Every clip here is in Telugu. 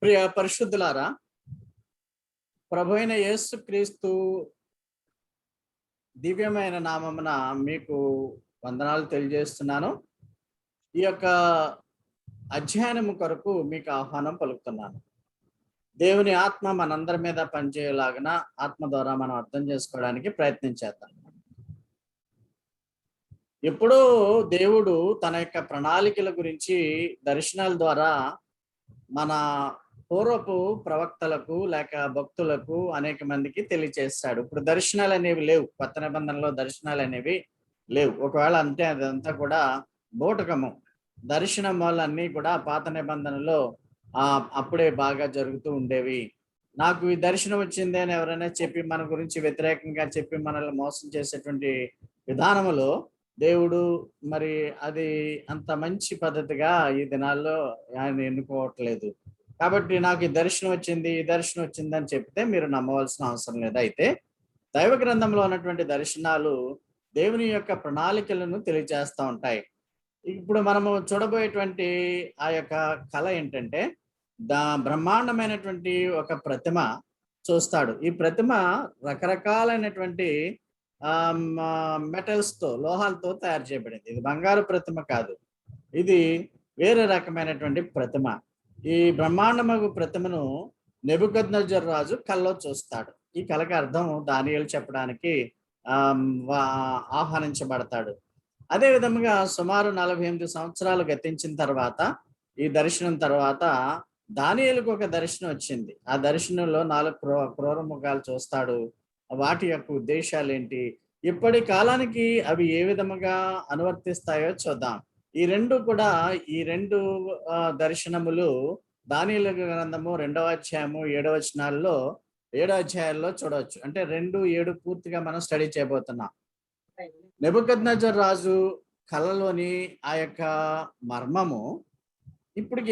ప్రియ పరిశుద్ధులారా, ప్రభు అయిన యేసుక్రీస్తు దివ్యమైన నామమున మీకు వందనాలు తెలియజేస్తున్నాను. ఈ యొక్క అధ్యయనము కొరకు మీకు ఆహ్వానం పలుకుతున్నాను. దేవుని ఆత్మ మనందరి మీద పనిచేయలాగిన ఆత్మ ద్వారా మనం అర్థం చేసుకోవడానికి ప్రయత్నం చేద్దాం. ఎప్పుడో దేవుడు తన యొక్క ప్రణాళికల గురించి దర్శనాల ద్వారా మన పూర్వపు ప్రవక్తలకు లేక భక్తులకు అనేక మందికి తెలియచేస్తాడు. ఇప్పుడు దర్శనాలు అనేవి లేవు, కొత్త నిబంధనలో దర్శనాలు అనేవి లేవు. ఒకవేళ అంటే అదంతా కూడా బోటకము. దర్శనములన్నీ కూడా పాత నిబంధనలో అప్పుడే బాగా జరుగుతూ ఉండేవి. నాకు ఈ దర్శనం వచ్చింది అని ఎవరైనా చెప్పి మన గురించి వ్యతిరేకంగా చెప్పి మనల్ని మోసం చేసేటువంటి విధానములో దేవుడు మరి అది అంత మంచి పద్ధతిగా ఈ దినాల్లో ఆయన ఎన్నుకోవట్లేదు. కాబట్టి నాకు ఈ దర్శనం వచ్చింది అని చెప్తే మీరు నమ్మవలసిన అవసరం లేదు. అయితే దైవ గ్రంథంలో ఉన్నటువంటి దర్శనాలు దేవుని యొక్క ప్రణాళికలను తెలియజేస్తూ ఉంటాయి. ఇప్పుడు మనము చూడబోయేటువంటి ఆ యొక్క కళ ఏంటంటే బ్రహ్మాండమైనటువంటి ఒక ప్రతిమ చూస్తాడు. ఈ ప్రతిమ రకరకాలైనటువంటి మెటల్స్ తో, లోహాలతో తయారు చేయబడింది. ఇది బంగారు ప్రతిమ కాదు, ఇది వేరే రకమైనటువంటి ప్రతిమ. ఈ బ్రహ్మాండమగు ప్రతిమను నెబుకద్నెజర్ రాజు కల్లో చూస్తాడు. ఈ కళకి అర్థం దానియేలు చెప్పడానికి ఆహ్వానించబడతాడు. అదే విధంగా సుమారు 48 సంవత్సరాలు గతించిన తర్వాత ఈ దర్శనం తర్వాత దానియేలుకు ఒక దర్శనం వచ్చింది. ఆ దర్శనంలో 4 క్రూర ముఖాలు చూస్తాడు. వాటి యొక్క ఉద్దేశాలు ఏంటి, ఇప్పటి కాలానికి అవి ఏ విధముగా అనువర్తిస్తాయో చూద్దాం. ఈ రెండు దర్శనములు దానియేలు గ్రంథము 2వ అధ్యాయము 7వ వచనాల్లో 7వ అధ్యాయాల్లో చూడవచ్చు. అంటే 2:7 పూర్తిగా మనం స్టడీ చేయబోతున్నాం. నెబుకద్నెజర్ రాజు కళలోని ఆ యొక్క మర్మము ఇప్పటికి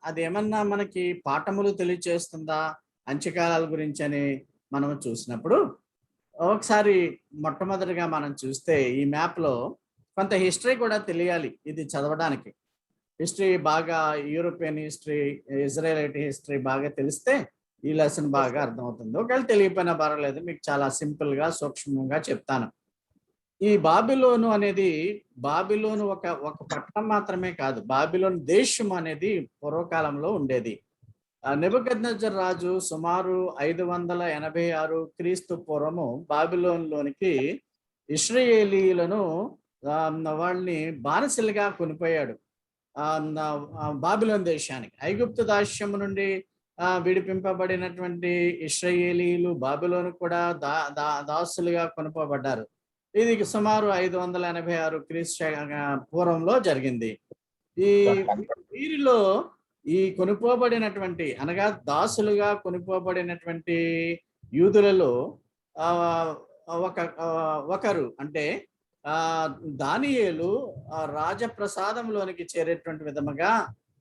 అదేమన్నా మనకి పాఠములు తెలియచేస్తుందా అంత్యకాలాల గురించి అని మనం చూసినప్పుడు, ఒకసారి మొట్టమొదటిగా మనం చూస్తే ఈ మ్యాప్ లో కొంత హిస్టరీ కూడా తెలియాలి. ఇది చదవడానికి హిస్టరీ బాగా, యూరోపియన్ హిస్టరీ, ఇజ్రాయెలైట్ హిస్టరీ బాగా తెలిస్తే ఈ లెసన్ బాగా అర్థమవుతుంది. ఒకవేళ తెలియకపోయినా పర్వాలేదు, మీకు చాలా సింపుల్ గా సూక్ష్మంగా చెప్తాను. ఈ బాబిలోను అనేది ఒక పట్టణం మాత్రమే కాదు, బాబిలోను దేశం అనేది పూర్వకాలంలో ఉండేది. నెబుకద్నెజర్ రాజు సుమారు 586 క్రీస్తు పూర్వము బాబిలోన్లోనికి ఇశ్రాయేలీయులను వాళ్ళని బానిసలుగా కొనిపోయాడు. బాబిలోన్ దేశానికి ఐగుప్తు దాస్యము నుండి విడిపింపబడినటువంటి ఇశ్రాయేలీయులు బాబిలోను కూడా దాసులుగా కొనుపబడ్డారు. ఇది సుమారు 586 క్రీస్తు పూర్వంలో జరిగింది. వీరిలో ఈ కొనుపోబడినటువంటి, అనగా దాసులుగా కొనుపోబడినటువంటి యూదులలో ఒకరు అంటే దానియేలు రాజప్రసాదంలోనికి చేరేటువంటి విధముగా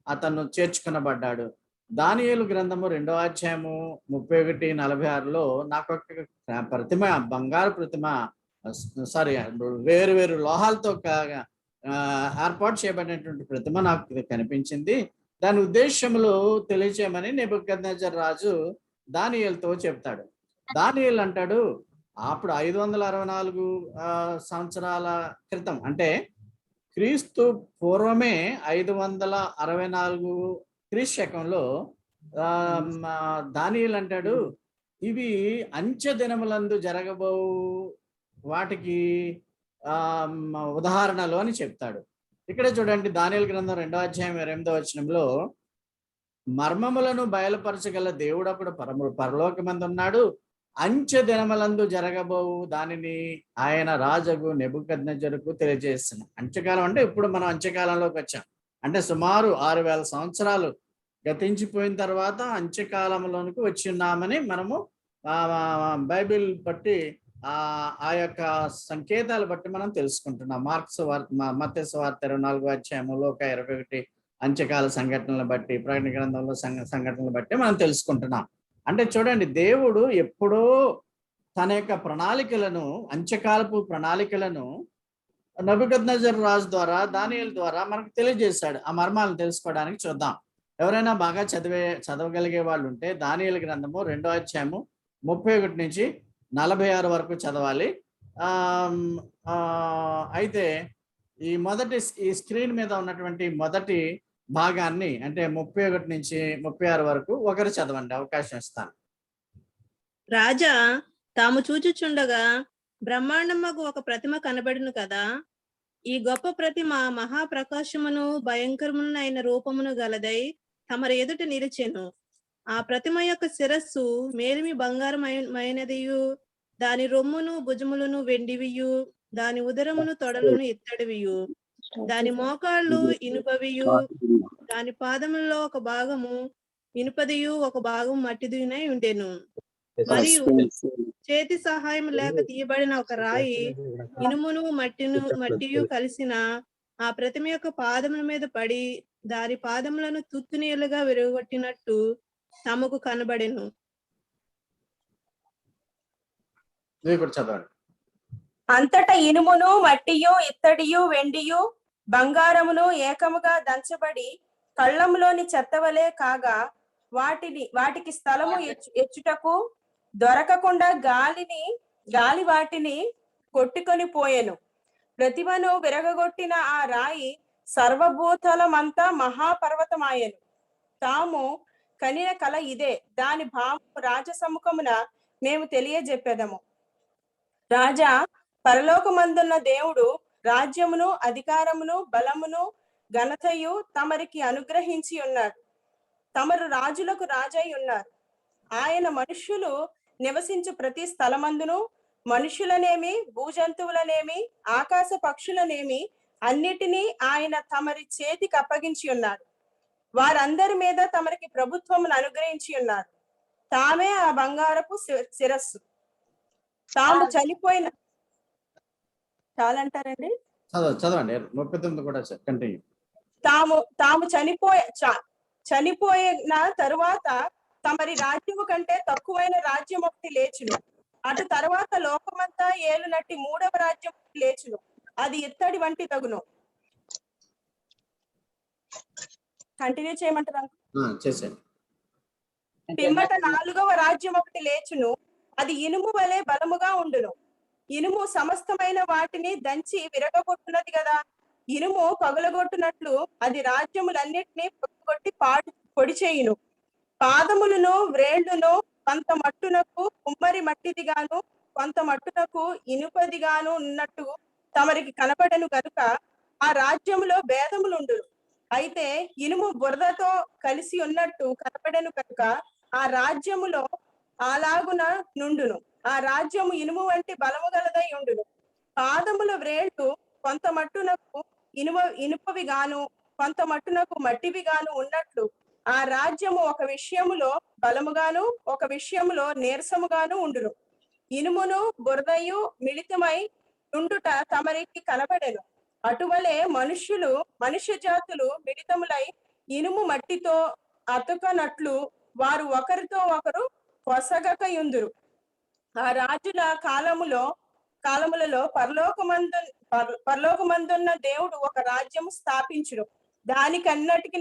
అతను చేర్చుకునబడ్డాడు. దానియేలు గ్రంథము 2వ అధ్యాయము 31-46లో నాకు ఒక ప్రతిమ, బంగారు ప్రతిమ, వేరు లోహాలతో ఏర్పాటు చేయబడినటువంటి ప్రతిమ నాకు కనిపించింది. దాని ఉద్దేశములు తెలియచేయమని నెబుకద్నెజర్ రాజు దానియేలుతో చెప్తాడు. దానియేలు అంటాడు, అప్పుడు 564 సంవత్సరాల క్రితం, అంటే క్రీస్తు పూర్వమే 564 క్రీస్తు శకంలో దానియేలు అంటాడు, ఇవి అంత్య దినములందు జరగబో వాటికి ఉదాహరణలు అని చెప్తాడు. ఇక్కడ చూడండి, దానియేలు గ్రంథం 2వ అధ్యాయం 8వ వచనంలో మర్మములను బయలుపరచగల దేవుడు అప్పుడు పరలోకమందు ఉన్నాడు, అంత్య దినములందు జరగబోవు దానిని ఆయన రాజగు నెబుకద్నెజరుకు తెలియజేస్తున్నాం. అంత్యకాలం అంటే ఇప్పుడు మనం అంత్యకాలంలోకి వచ్చాం. అంటే సుమారు 6000 సంవత్సరాలు గతించిపోయిన తర్వాత అంత్యకాలంలోనికి వచ్చి ఉన్నామని మనము బైబిల్ బట్టి ఆ యొక్క సంకేతాలు బట్టి మనం తెలుసుకుంటున్నాం. మత్తయి సువార్త 24వ అధ్యాయము, లోక 21 అంత్యకాల సంఘటనలు బట్టి, ప్రకటన గ్రంథంలో సంఘటనలు బట్టి మనం తెలుసుకుంటున్నాం. అంటే చూడండి, దేవుడు ఎప్పుడో తన యొక్క ప్రణాళికలను, అంత్యకాలపు ప్రణాళికలను నెబుకద్నెజర్ రాజు ద్వారా, దానియేలు ద్వారా మనకు తెలియజేశాడు. ఆ మర్మాలను తెలుసుకోవడానికి చూద్దాం. ఎవరైనా బాగా చదవగలిగే వాళ్ళు ఉంటే దానియేలు గ్రంథము 2వ అధ్యాయము 31 నుంచి 46 వరకు చదవాలి. అయితే ఈ స్క్రీన్ మీద ఉన్నటువంటి మొదటి భాగాన్ని అంటే 31 నుంచి 36 వరకు ఒకరు చదవండి, అవకాశం ఇస్తాను. రాజా తాము చూచుచుండగా బ్రహ్మాండమ్మకు ఒక ప్రతిమ కనబడును కదా. ఈ గొప్ప ప్రతిమ మహాప్రకాశమును భయంకరమునైన రూపమును గలదై తమరి ఎదుట నిలిచెను. ఆ ప్రతిమ యొక్క శిరస్సు మేలిమి బంగారమైనదియు, దాని రొమ్మును భుజములను వెండివియు, దాని ఉదరమును తొడలను ఇత్తడివియు, దాని మోకాళ్ళు ఇనుపవియు, దాని పాదములలో ఒక భాగము ఇనుపదియు ఒక భాగం మట్టిదియునై ఉండెను. మరియు చేతి సహాయం లేక తీయబడిన ఒక రాయి ఇనుమును మట్టియు కలిసిన ఆ ప్రతిమ యొక్క పాదముల మీద పడి దాని పాదములను తుత్తునీలుగా విరగొట్టినట్టు తమకు కనబడెను. అంతటా ఇనుమును మట్టియు ఇత్తడియు వెండియు బంగారమును ఏకముగా దంచబడి కళ్ళంలోని చెత్తవలే కాగా వాటికి స్థలము ఎచ్చుటకు దొరకకుండా గాలి వాటిని కొట్టుకొని పోయెను. ప్రతిమను విరగగొట్టిన ఆ రాయి సర్వభూతలమంతా మహాపర్వతమాయెను. తాము కనిన కల ఇదే, దాని భావము రాజసముఖమున మేము తెలియజెప్పెదము. రాజా, పరలోకమందున్న దేవుడు రాజ్యమును అధికారమును బలమును ఘనతయు తమరికి అనుగ్రహించి ఉన్నాడు. తమరు రాజులకు రాజై ఉన్నారు. ఆయన మనుష్యులు నివసించు ప్రతి స్థలమందును మనుషులనేమి భూజంతువులనేమి ఆకాశ పక్షులనేమి అన్నిటినీ ఆయన తమరి చేతికి అప్పగించి ఉన్నాడు. వారందరి మీద తమరికి ప్రభుత్వమును అనుగ్రహించి ఉన్నారు. తామే ఆ బంగారపు శిరస్సు. తాము చనిపోయిన చాలంటారండి, చదవండి 39 కూడా కంటిన్యూ. తాము చనిపోయిన తరువాత తమరి రాజ్యము కంటే తక్కువైన రాజ్యం ఒకటి లేచును. అటు తర్వాత లోకమంతా ఏలునట్టి 3వ రాజ్యం లేచును. అది ఇత్తడి వంటి తగును. కంటిన్యూ చేయమంటారా? పిమ్మట 4వ రాజ్యం ఒకటి లేచును. అది ఇనుము వలె బలముగా ఉండును. ఇనుము సమస్తమైన వాటిని దంచి విరగొట్టున్నది కదా. ఇనుము పగులగొట్టునట్లు అది రాజ్యములన్నిటినీ పగులగొట్టి పొడి చేయును. పాదములను వ్రేళ్లును కొంత మట్టునకు కుమ్మరి మట్టిదిగాను కొంత మట్టునకు ఇనుపదిగాను ఉన్నట్టు తమరికి కనపడను గనుక ఆ రాజ్యములో భేదములుండును. అయితే ఇనుము బురదతో కలిసి ఉన్నట్టు కనపడను కనుక ఆ రాజ్యములో అలాగున నుండును. ఆ రాజ్యము ఇనుము వంటి బలము గలదై ఉండును. పాదముల వ్రేళ్లు కొంత మట్టునకు ఇనుపవి గాను కొంత మట్టునకు మట్టివి గాను ఉన్నట్లు ఆ రాజ్యము ఒక విషయములో బలముగాను ఒక విషయములో నీరసముగాను ఉండును. ఇనుమును బురదయు మిళితమై నుండుట తమరికి కనబడెను. అటువలే మనుష్య జాతులు మిళితములై ఇనుము మట్టితో అతుకనట్లు వారు ఒకరితో ఒకరు పొసగకయుందురు. ఆ రాజుల కాలములలో పరలోకమందున్న దేవుడు ఒక రాజ్యము స్థాపించును. దానికన్నటికి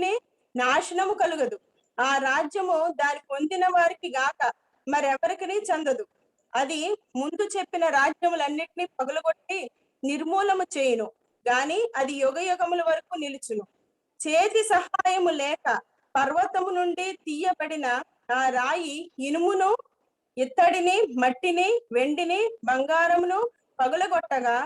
నాశనము కలుగదు. ఆ రాజ్యము దాని పొందిన వారికి గాక మరెవరికి చెందదు. అది ముందు చెప్పిన రాజ్యములన్నిటినీ పగులగొట్టి నిర్మూలము చేయును గాని అది యుగయుగముల వరకు నిలుచును. చేతి సహాయము లేక పర్వతము నుండి తీయబడిన ఆ రాయి ఇనుమును ఇత్తడిని మట్టిని వెండిని బంగారమును పగులగొట్టగా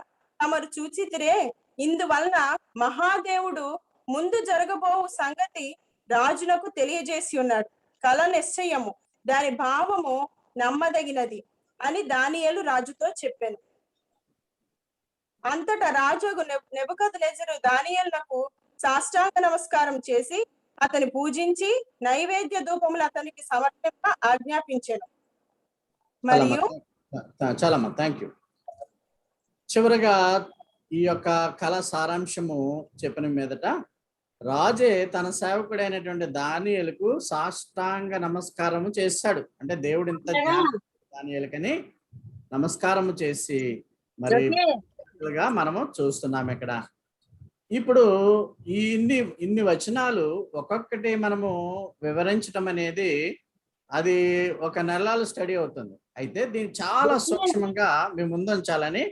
తమరు చూచితిరే. ఇందువలన మహాదేవుడు ముందు జరగబోవు సంగతి రాజునకు తెలియజేసి ఉన్నాడు. కల నిశ్చయము, దాని భావము నమ్మదగినది అని దానియేలు రాజుతో చెప్పాను. అంతటా రాజు నెబుకద్నెజరు దానియేలునకు సాష్టాంగ నమస్కారం చేసి అతని పూజించి నైవేద్య ధూపములు అతనికి సమర్పింప ఆజ్ఞాపించాను. మరియు చాలమ్మా, థ్యాంక్ యూ. చివరగా ఈ యొక్క కళ సారాంశము చెప్పిన మీదట రాజే తన సేవకుడైనటువంటి దానియేలుకు సాష్టాంగ నమస్కారము చేశాడు. అంటే దేవుడు ఇంత దానియేలుకని నమస్కారము చేసి మరి మనము చూస్తున్నాం ఇక్కడ. ఇప్పుడు ఈ ఇన్ని వచనాలు ఒక్కొక్కటి మనము వివరించడం అనేది అది ఒక నెలలు స్టడీ అవుతుంది. అయితే దీన్ని చాలా సూక్ష్మంగా మీ ముందుంచాలని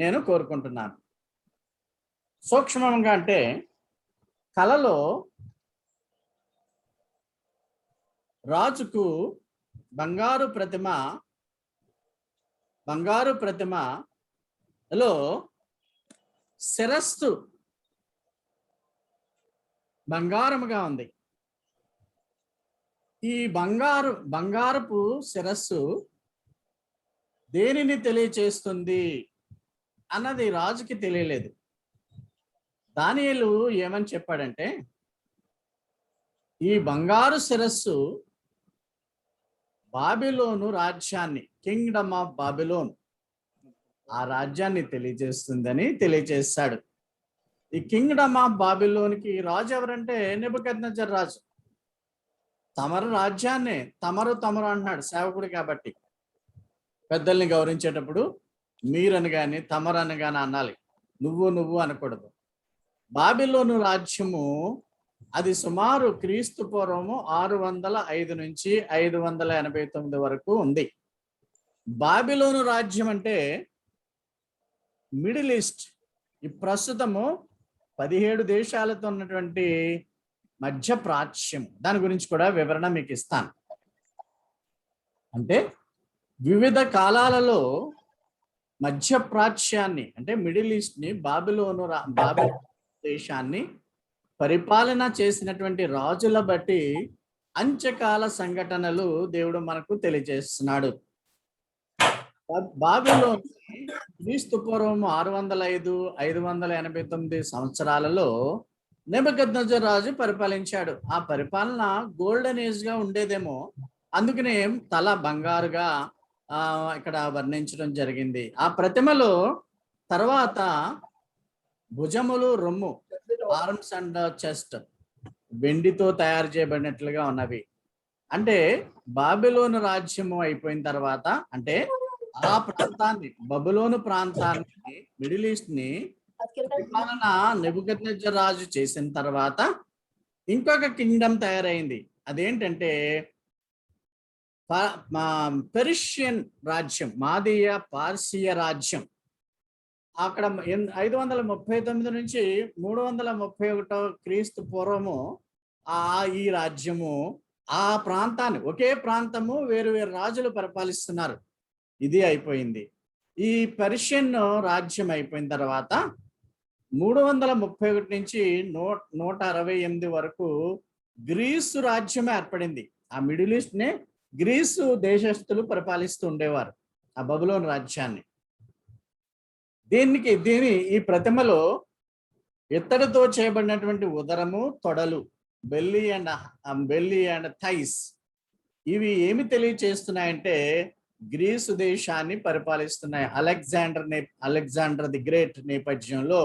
నేను కోరుకుంటున్నాను. సూక్ష్మంగా అంటే కలలో రాజుకు బంగారు ప్రతిమలో శిరస్సు బంగారముగా ఉంది. ఈ బంగారపు శిరస్సు దేనిని తెలియచేస్తుంది అన్నది రాజుకి తెలియలేదు. దానియేలు ఏమని చెప్పాడంటే, ఈ బంగారు శిరస్సు బాబిలోను రాజ్యాన్ని, కింగ్డమ్ ఆఫ్ బాబిలోన్, ఆ రాజ్యాన్ని తెలియజేస్తుందని తెలియజేశాడు. ఈ కింగ్డమ్ ఆఫ్ బాబిలోనికి రాజు ఎవరంటే నెబుకద్నెజర్ రాజు. తమరు రాజ్యాన్ని తమరు అంటున్నాడు సేవకుడు కాబట్టి. పెద్దల్ని గౌరవించేటప్పుడు మీరని గాని తమరని గాని అనాలి, నువ్వు అనకూడదు. బాబిలోను రాజ్యము అది సుమారు క్రీస్తు పూర్వము 605 నుంచి 589 వరకు ఉంది. బాబిలోను రాజ్యం అంటే మిడిల్ ఈస్ట్, ఈ ప్రస్తుతము 17 దేశాలతో ఉన్నటువంటి మధ్య ప్రాచ్యం. దాని గురించి కూడా వివరణ మీకు ఇస్తాను. అంటే వివిధ కాలాలలో మధ్య ప్రాచ్యాన్ని అంటే మిడిల్ ఈస్ట్ ని బాబిలోను దేశాన్ని పరిపాలన చేసినటువంటి రాజుల బట్టి అంత్యకాల సంఘటనలు దేవుడు మనకు తెలియజేస్తున్నాడు. బాబిలోను క్రీస్తు పూర్వం 605, 589 సంవత్సరాలలో నెబుకద్నెజర్ రాజు పరిపాలించాడు. ఆ పరిపాలన గోల్డెన్ ఏజ్ గా ఉండేదేమో, అందుకనే తల బంగారుగా ఇక్కడ వర్ణించడం జరిగింది. ఆ ప్రతిమలో తర్వాత భుజములు, రొమ్ము, ఆర్మ్స్ అండ్ చెస్ట్ వెండితో తయారు చేయబడినట్లుగా ఉన్నవి. అంటే బాబిలోను రాజ్యము అయిపోయిన తర్వాత, అంటే ఆ ప్రాంతాన్ని, బబులోను ప్రాంతాన్ని, మిడిల్ ఈస్ట్ ని పరిపాలన నెబుకద్నెజర్ రాజు చేసిన తర్వాత ఇంకొక కింగ్డమ్ తయారైంది. అదేంటంటే పెర్షియన్ రాజ్యం, మాదీయ పార్సీయ రాజ్యం. అక్కడ 539 నుంచి 331 క్రీస్తు పూర్వము ఈ రాజ్యము, ఆ ప్రాంతాన్ని, ఒకే ప్రాంతము వేరు వేరు రాజులు పరిపాలిస్తున్నారు. ఇది అయిపోయింది. ఈ పెర్షియన్ రాజ్యం అయిపోయిన తర్వాత 331 నుంచి 168 వరకు గ్రీసు రాజ్యం ఏర్పడింది. ఆ మిడిల్ ఈస్ట్ నే గ్రీసు దేశస్థులు పరిపాలిస్తూ ఉండేవారు, ఆ బబులోను రాజ్యాన్ని. ఈ ప్రతిమలో ఇత్తడితో చేయబడినటువంటి ఉదరము, తొడలు, బెల్లీ అండ్ థైస్, ఇవి ఏమి తెలియచేస్తున్నాయంటే గ్రీసు దేశాన్ని పరిపాలిస్తున్నాయి. అలెగ్జాండర్ ది గ్రేట్ నేపథ్యంలో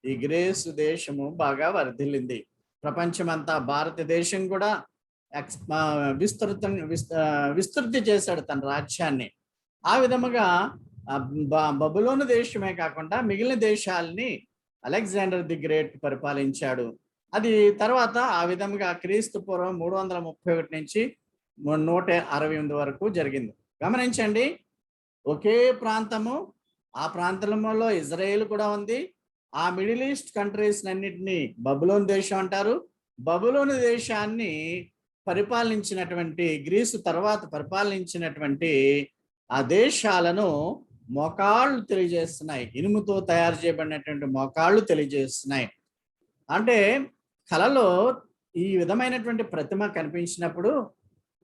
ఈ గ్రీసు దేశము బాగా వర్ధిల్లింది. ప్రపంచమంతా, భారతదేశం కూడా విస్తృతి చేశాడు తన రాజ్యాన్ని. ఆ విధముగా బబులోను దేశమే కాకుండా మిగిలిన దేశాలని అలెగ్జాండర్ ది గ్రేట్ పరిపాలించాడు. అది తర్వాత ఆ విధంగా క్రీస్తు పూర్వం 331 నుంచి 168 వరకు జరిగింది. గమనించండి, ఒకే ప్రాంతము, ఆ ప్రాంతంలో ఇజ్రాయేల్ కూడా ఉంది. ఆ మిడిల్ ఈస్ట్ కంట్రీస్ అన్నిటినీ బబులోను దేశం అంటారు. బబులోను దేశాన్ని పరిపాలించినటువంటి, గ్రీసు తర్వాత పరిపాలించినటువంటి ఆ దేశాలను మోకాళ్ళు తెలియజేస్తున్నాయి. ఇనుముతో తయారు చేయబడినటువంటి మోకాళ్ళు తెలియజేస్తున్నాయి. అంటే కలలో ఈ విధమైనటువంటి ప్రతిమ కనిపించినప్పుడు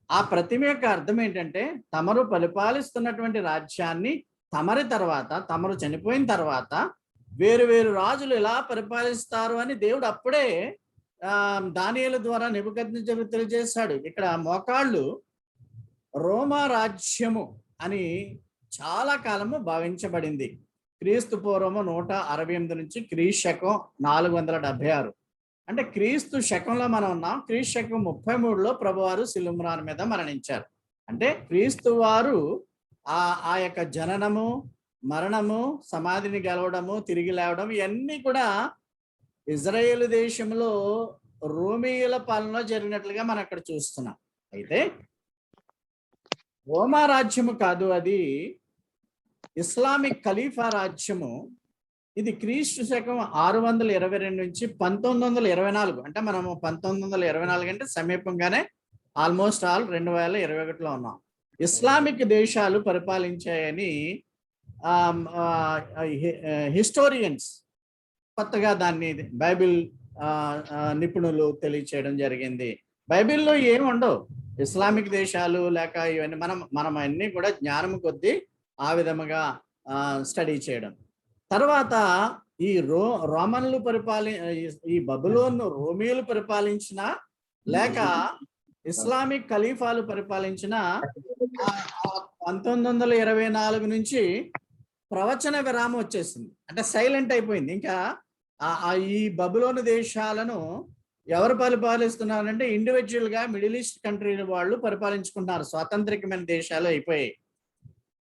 ఆ ప్రతిమ యొక్క అర్థం ఏంటంటే, తమరు పరిపాలిస్తున్నటువంటి రాజ్యాన్ని తమరు చనిపోయిన తర్వాత వేరు వేరు రాజులు ఎలా పరిపాలిస్తారు అని దేవుడు అప్పుడే దానియేలు ద్వారా నెబుకద్నెజరు తెలియజేశాడు. ఇక్కడ మోకాళ్ళు రోమా రాజ్యము అని చాలా కాలము భావించబడింది. క్రీస్తు పూర్వము 168 నుంచి క్రీస్తు శకం 476. అంటే క్రీస్తు శకంలో మనం ఉన్నాం. క్రీస్తు శకం 33లో ప్రభువారు సిలువ మీద మరణించారు. అంటే క్రీస్తు వారు ఆ యొక్క జననము, మరణము, సమాధిని గెలవడము, తిరిగి లేవడం, ఇవన్నీ కూడా ఇజ్రాయేలు దేశంలో రోమీయుల పాలన జరిగినట్లుగా మనం అక్కడ చూస్తున్నాం. అయితే రోమా రాజ్యము కాదు, అది ఇస్లామిక్ ఖలీఫా రాజ్యము. ఇది క్రీస్తు శకం 622 నుంచి 1924, అంటే మనము 1924 అంటే సమీపంగానే ఆల్మోస్ట్ ఆల్ 2021లో ఉన్నాం. ఇస్లామిక్ దేశాలు పరిపాలించాయని హిస్టోరియన్స్ కొత్తగా దాన్ని బైబిల్ నిపుణులు తెలియచేయడం జరిగింది. బైబిల్లో ఏమి ఉండవు ఇస్లామిక్ దేశాలు లేక ఇవన్నీ, మనం అన్ని కూడా జ్ఞానం కొద్దీ ఆ విధముగా స్టడీ చేయడం. తర్వాత ఈ రోమన్లు ఈ బబులోను రోమియోలు పరిపాలించిన లేక ఇస్లామిక్ ఖలీఫాలు పరిపాలించిన 1924 నుంచి ప్రవచన విరామం వచ్చేసింది. అంటే సైలెంట్ అయిపోయింది. ఇంకా ఈ బబులోను దేశాలను ఎవరు పరిపాలిస్తున్నారంటే ఇండివిజువల్ గా మిడిల్ ఈస్ట్ కంట్రీ వాళ్ళు పరిపాలించుకుంటున్నారు. స్వాతంత్రికమైన దేశాలు అయిపోయాయి.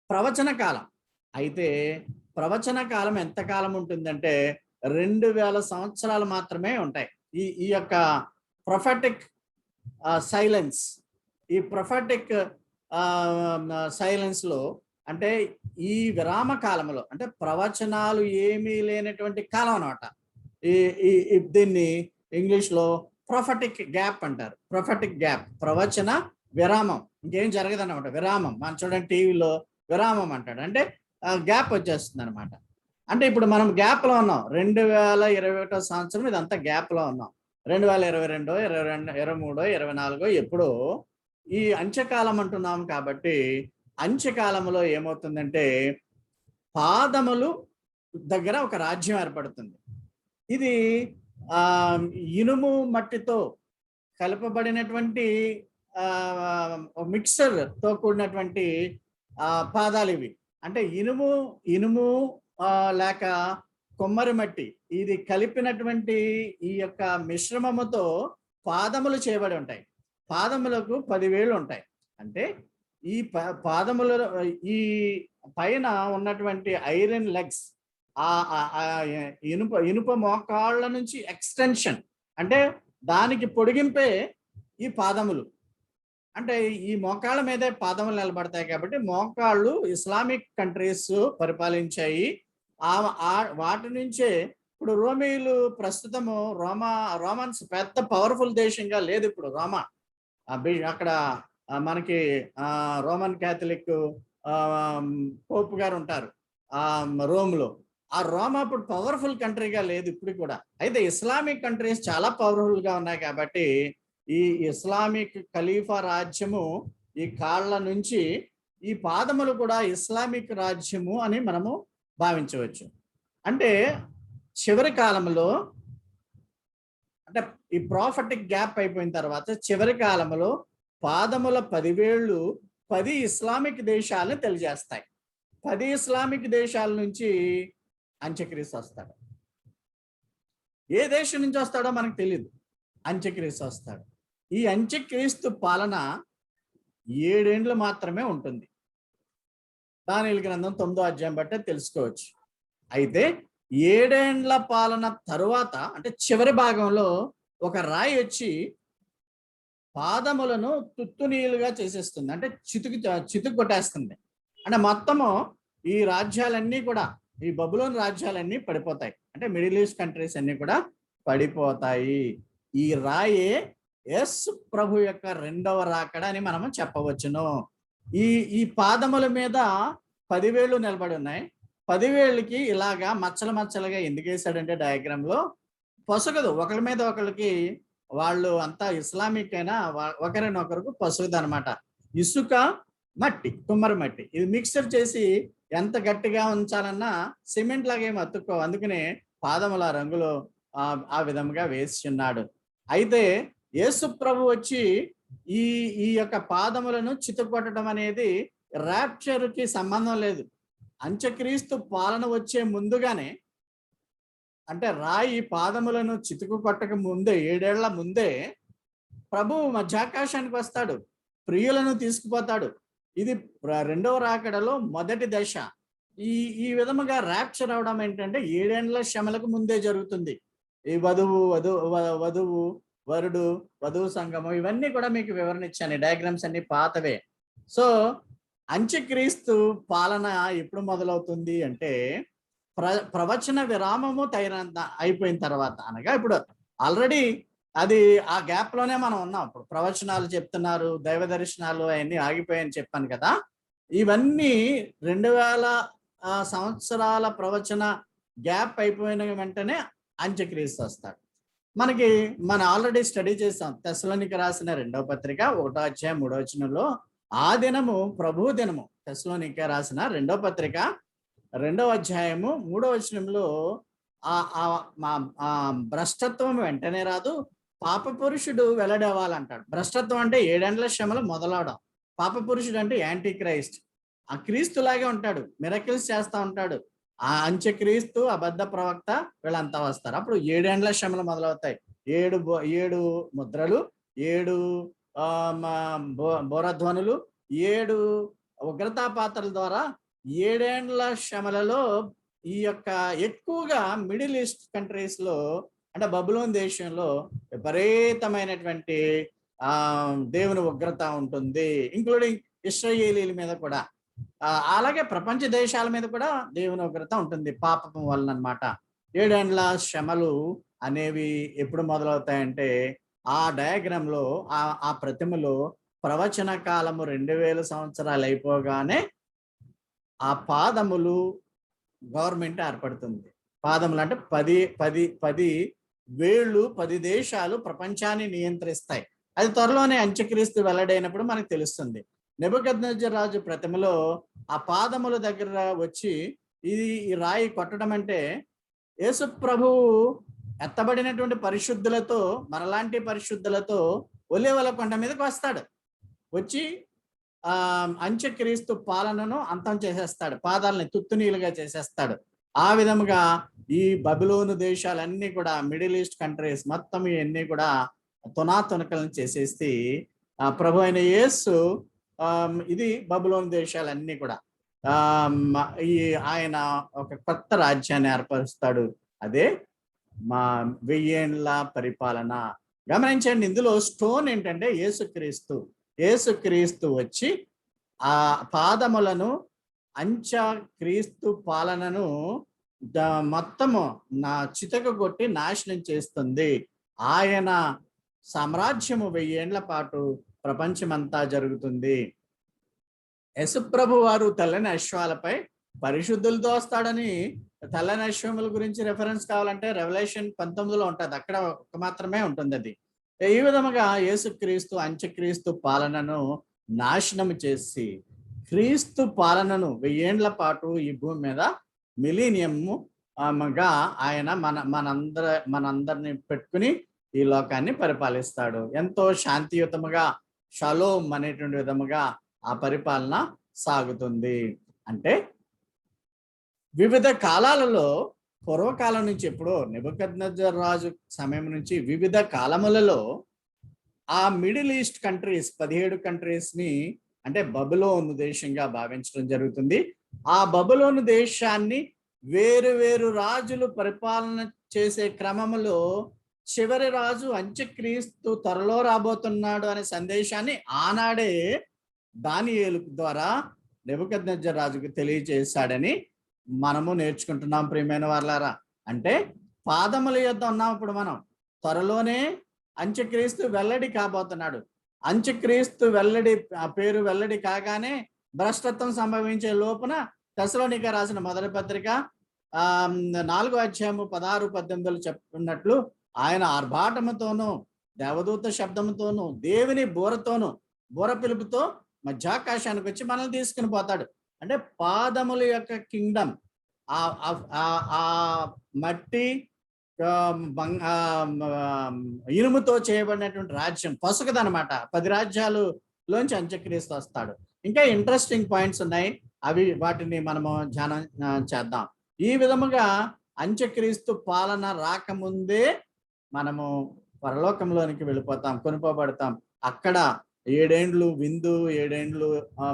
ప్రవచన కాలం అయితే ప్రవచన కాలం ఎంత కాలం ఉంటుందంటే 2000 సంవత్సరాలు మాత్రమే ఉంటాయి. ఈ యొక్క ప్రొఫెటిక్ సైలెన్స్, ఈ ప్రొఫెటిక్ సైలెన్స్ లో, అంటే ఈ విరామ కాలంలో, అంటే ప్రవచనాలు ఏమీ లేనటువంటి కాలం అన్నమాట. దీన్ని ఇంగ్లీష్ లో ప్రొఫెటిక్ గ్యాప్ అంటారు. ప్రొఫెటిక్ గ్యాప్, ప్రవచన విరామం, ఇంకేం జరగదు అన్నమాట. విరామం మనం చూడండి టీవీలో విరామం అంటాడు, అంటే గ్యాప్ వచ్చేస్తుంది అనమాట. అంటే ఇప్పుడు మనం గ్యాప్ లో ఉన్నాం. 2021 సంవత్సరం ఇదంతా గ్యాప్ లో ఉన్నాం. 2022, 22, 23, 24 ఎప్పుడో ఈ అంత్యకాలం అంటున్నాం. కాబట్టి అంత్యకాలంలో ఏమవుతుందంటే పాదములు దగ్గర ఒక రాజ్యం ఏర్పడుతుంది. ఇది ఇనుము మట్టితో కలపబడినటువంటి మిక్సర్ తో కూడినటువంటి పాదాలు ఇవి. అంటే ఇనుము లేక కొమ్మరి మట్టి ఇది కలిపినటువంటి ఈ యొక్క మిశ్రమముతో పాదములు చేయబడి ఉంటాయి. పాదములకు 10 వేళ్ళు ఉంటాయి. అంటే ఈ పాదముల ఈ పైన ఉన్నటువంటి ఐరన్ లెగ్స్, ఇనుప మోకాళ్ళ నుంచి ఎక్స్టెన్షన్, అంటే దానికి పొడిగింపే ఈ పాదములు. అంటే ఈ మోకాళ్ళ మీదే పాదములు నిలబడతాయి. కాబట్టి మోకాళ్ళు ఇస్లామిక్ కంట్రీస్ పరిపాలించాయి. వాటి నుంచే ఇప్పుడు రోమీయులు ప్రస్తుతము రోమన్స్ పెద్ద పవర్ఫుల్ దేశంగా లేదు ఇప్పుడు. రోమా అక్కడ మనకి రోమన్ క్యాథలిక్ పోప్ గారు ఉంటారు రోమ్లో. ఆ రోమా ఇప్పుడు పవర్ఫుల్ కంట్రీగా లేదు ఇప్పుడు కూడా. అయితే ఇస్లామిక్ కంట్రీస్ చాలా పవర్ఫుల్ గా ఉన్నాయి. కాబట్టి ఈ ఇస్లామిక్ ఖలీఫా రాజ్యము ఈ కాళ్ళ నుంచి ఈ పాదములు కూడా ఇస్లామిక్ రాజ్యము అని మనము భావించవచ్చు. అంటే చివరి కాలంలో, అంటే ఈ ప్రాఫిటిక్ గ్యాప్ అయిపోయిన తర్వాత చివరి కాలంలో పాదముల 10 వేళ్ళు 10 ఇస్లామిక్ దేశాలను తెలియజేస్తాయి. 10 ఇస్లామిక్ దేశాల నుంచి అంత్యక్రీస్తు వస్తాడు. ఏ దేశం నుంచి వస్తాడో మనకు తెలియదు. అంత్యక్రీస్తు వస్తాడు. ఈ అంత్యక్రీస్తు పాలన 7 ఏండ్లు మాత్రమే ఉంటుంది. దానియేలు గ్రంథం 9వ అధ్యాయం బట్టే తెలుసుకోవచ్చు. అయితే 7 ఏండ్ల పాలన తరువాత, అంటే చివరి భాగంలో ఒక రాయి వచ్చి పాదములను తుత్తునీలుగా చేసేస్తుంది. అంటే చితుకు కొట్టేస్తుంది. అంటే మొత్తము ఈ రాజ్యాలన్నీ కూడా, ఈ బబులోన్ రాజ్యాలన్నీ పడిపోతాయి. అంటే మిడిల్ ఈస్ట్ కంట్రీస్ అన్ని కూడా పడిపోతాయి. ఈ రాయే యేసు ప్రభు యొక్క 2వ రాకడ అని మనము చెప్పవచ్చును. ఈ పాదముల మీద 10 వేళ్ళు నిలబడి ఉన్నాయి. 10 వేళ్ళకి ఇలాగా మచ్చలుగా ఎందుకు వేసాడంటే డయాగ్రామ్ లో పొసగదు. ఒకరి మీద ఒకరికి, వాళ్ళు అంతా ఇస్లామిక్ అయినా ఒకరినొకరికి పొసగదు అనమాట. ఇసుక మట్టి, కుమ్మరి మట్టి ఇది మిక్సర్ చేసి ఎంత గట్టిగా ఉంచాలన్నా సిమెంట్ లాగా ఏమి అతుక్కో. అందుకనే పాదముల రంగులో ఆ విధంగా వేసి ఉన్నాడు. అయితే యేసు ప్రభు వచ్చి ఈ యొక్క పాదములను చితకొట్టడం అనేది ర్యాప్చర్ కి సంబంధం లేదు. అంత్యక్రీస్తు పాలన వచ్చే ముందుగానే, అంటే రాయి పాదములను చితుకు కొట్టక ముందే 7 ఏళ్ల ముందే ప్రభు మధ్యాకాశానికి వస్తాడు, ప్రియులను తీసుకుపోతాడు. ఇది 2వ రాకడలో మొదటి దశ. ఈ విధముగా ర్యాప్చర్ అవడం ఏంటంటే 7 ఏండ్ల శ్రమలకు ముందే జరుగుతుంది. ఈ వధువు వరుడు వధువు సంఘము ఇవన్నీ కూడా మీకు వివరణ ఇచ్చాను. డయాగ్రామ్స్ అన్ని పాతవే. సో అంత్యక్రీస్తు పాలన ఎప్పుడు మొదలవుతుంది అంటే ప్రవచన విరామము అయిపోయిన తర్వాత, అనగా ఇప్పుడు ఆల్రెడీ అది ఆ గ్యాప్ లోనే మనం ఉన్నాం. ఇప్పుడు ప్రవచనాలు చెప్తున్నారు, దైవ దర్శనాలు అవన్నీ ఆగిపోయాయని చెప్పాను కదా. ఇవన్నీ 2000 సంవత్సరాల ప్రవచన గ్యాప్ అయిపోయిన వెంటనే అంత్యక్రీస్తు వస్తాడు. మనం ఆల్రెడీ స్టడీ చేసాం. తెస్సలోనిక రాసిన 2వ పత్రిక 1వ అధ్యాయం 3వ వచనంలో ఆ దినము ప్రభు దినము. తెస్సలోనిక రాసిన 2వ పత్రిక 2వ అధ్యాయము 3వ వచనంలో భ్రష్టత్వం వెంటనే రాదు, పాప పురుషుడు వెల్లడవ్వాలంటాడు. భ్రష్టత్వం అంటే 7 ఏండ్ల శ్రమలు మొదలవడం. పాప పురుషుడు అంటే యాంటీ క్రైస్ట్. ఆ క్రీస్తులాగే ఉంటాడు, మిరకిల్స్ చేస్తా ఉంటాడు. ఆ అంత్యక్రీస్తు, అబద్ధ ప్రవక్త వీళ్ళంతా వస్తారు. అప్పుడు 7 ఏండ్ల శ్రమలు మొదలవుతాయి. 7 ముద్రలు, 7 బోరధ్వనులు, 7 ఉగ్రతాపాత్రల ద్వారా 7 ఏండ్ల శ్రమలలో ఈ యొక్క ఎక్కువగా మిడిల్ ఈస్ట్ కంట్రీస్ లో అంటే బబులోన్ దేశంలో విపరీతమైనటువంటి దేవుని ఉగ్రత ఉంటుంది, ఇంక్లూడింగ్ ఇశ్రాయేలీల మీద కూడా. అలాగే ప్రపంచ దేశాల మీద కూడా దేవుని ఉగ్రత ఉంటుంది పాపం వలన అన్నమాట. 7 ఏండ్ల శ్రమలు అనేవి ఎప్పుడు మొదలవుతాయంటే ఆ డయాగ్రామ్ లో ఆ ప్రతిమలో ప్రవచన కాలము 2000 సంవత్సరాలు అయిపోగానే ఆ పాదములు గవర్నమెంట్ ఏర్పడుతుంది. పాదములు అంటే 10 వేళ్ళు 10 దేశాలు ప్రపంచాన్ని నియంత్రిస్తాయి. అది త్వరలోనే అంత్యక్రీస్తు వెల్లడైనప్పుడు మనకు తెలుస్తుంది. నెబుకద్నెజర్ రాజు ప్రతిమలో ఆ పాదముల దగ్గర వచ్చి ఈ రాయి కొట్టడం అంటే యేసు ప్రభువు ఎత్తబడినటువంటి పరిశుద్ధులతో, మనలాంటి పరిశుద్ధులతో ఒలీవల కొండ మీదకి వస్తాడు. వచ్చి అంత్యక్రీస్తు పాలనను అంతం చేసేస్తాడు, పాదాలని తుత్తునీలుగా చేసేస్తాడు. ఆ విధముగా ఈ బబులోను దేశాలన్నీ కూడా, మిడిల్ ఈస్ట్ కంట్రీస్ మొత్తం ఇవన్నీ కూడా తునాతునకలను చేసేసి ప్రభు అయిన యేసు ఇది బబులోను దేశాలన్నీ కూడా ఆయన ఒక కొత్త రాజ్యాన్ని ఏర్పరుస్తాడు. అదే మా 1000 ఏండ్ల పరిపాలన. గమనించండి, ఇందులో స్టోన్ ఏంటంటే యేసుక్రీస్తు వచ్చి ఆ పాదములను అంత్యక్రీస్తు పాలనను మొత్తము చితక కొట్టి నాశనం చేస్తుంది. ఆయన సామ్రాజ్యము 1000 ఏండ్ల పాటు ప్రపంచమంతా జరుగుతుంది. యేసుప్రభు వారు తెల్లని అశ్వాలపై పరిశుద్ధులతో వస్తాడని, తెల్లని అశ్వముల గురించి రెఫరెన్స్ కావాలంటే రెవల్యూషన్ 19లో ఉంటుంది, అక్కడ మాత్రమే ఉంటుంది అది. ఈ విధముగా యేసుక్రీస్తు అంత్యక్రీస్తు పాలనను నాశనం చేసి క్రీస్తు పాలనను 1000 ఏండ్ల పాటు ఈ భూమి మీద మిలీనియంగా ఆయన మనందరిని పెట్టుకుని ఈ లోకాన్ని పరిపాలిస్తాడు. ఎంతో శాంతియుతముగా, షలోమ్ అనేటువంటి విధముగా ఆ పరిపాలన సాగుతుంది. అంటే వివిధ కాలాలలో, పూర్వకాలం నుంచి ఎప్పుడో నెబుకద్నెజర్ రాజు సమయం నుంచి వివిధ కాలములలో ఆ మిడిల్ ఈస్ట్ కంట్రీస్ 17 కంట్రీస్ ని అంటే బబులోను దేశంగా భావించడం జరుగుతుంది. ఆ బబులోను దేశాన్ని వేరు రాజులు పరిపాలన చేసే క్రమంలో చివరి రాజు అంత్యక్రీస్తు త్వరలో రాబోతున్నాడు అనే సందేశాన్ని ఆనాడే దానియేలు ద్వారా నెబుకద్నెజర్ రాజుకు తెలియజేశాడని మనము నేర్చుకుంటున్నాం. ప్రియమైన వారలారా, అంటే పాదముల యొద్ద ఉన్నాం ఇప్పుడు మనం. త్వరలోనే అంత్యక్రీస్తు వెల్లడి కాబోతున్నాడు. అంత్యక్రీస్తు వెల్లడి పేరు వెల్లడి కాగానే భ్రష్టత్వం సంభవించే లోపున తెస్సలోనిక రాసిన మొదటి పత్రిక 4వ అధ్యాయము 16-18 చెప్పుకున్నట్లు ఆయన ఆర్భాటముతోనూ, దేవదూత శబ్దముతోనూ, దేవుని బూర పిలుపుతో మధ్యాకాశానికి వచ్చి మనల్ని తీసుకుని పోతాడు. అంటే పాదముల యొక్క కింగ్డమ్, ఆ మట్టి ఇనుముతో చేయబడినటువంటి రాజ్యం పొసగదనమాట. 10 రాజ్యాలలోంచి అంత్యక్రీస్తు వస్తాడు. ఇంకా ఇంట్రెస్టింగ్ పాయింట్స్ ఉన్నాయి, వాటిని మనము ధ్యానం చేద్దాం. ఈ విధముగా అంత్యక్రీస్తు పాలన రాకముందే మనము పరలోకంలోనికి వెళ్ళిపోతాం, కొనుకోబడతాం. అక్కడ 7 ఏండ్లు విందు, 7 ఏండ్లు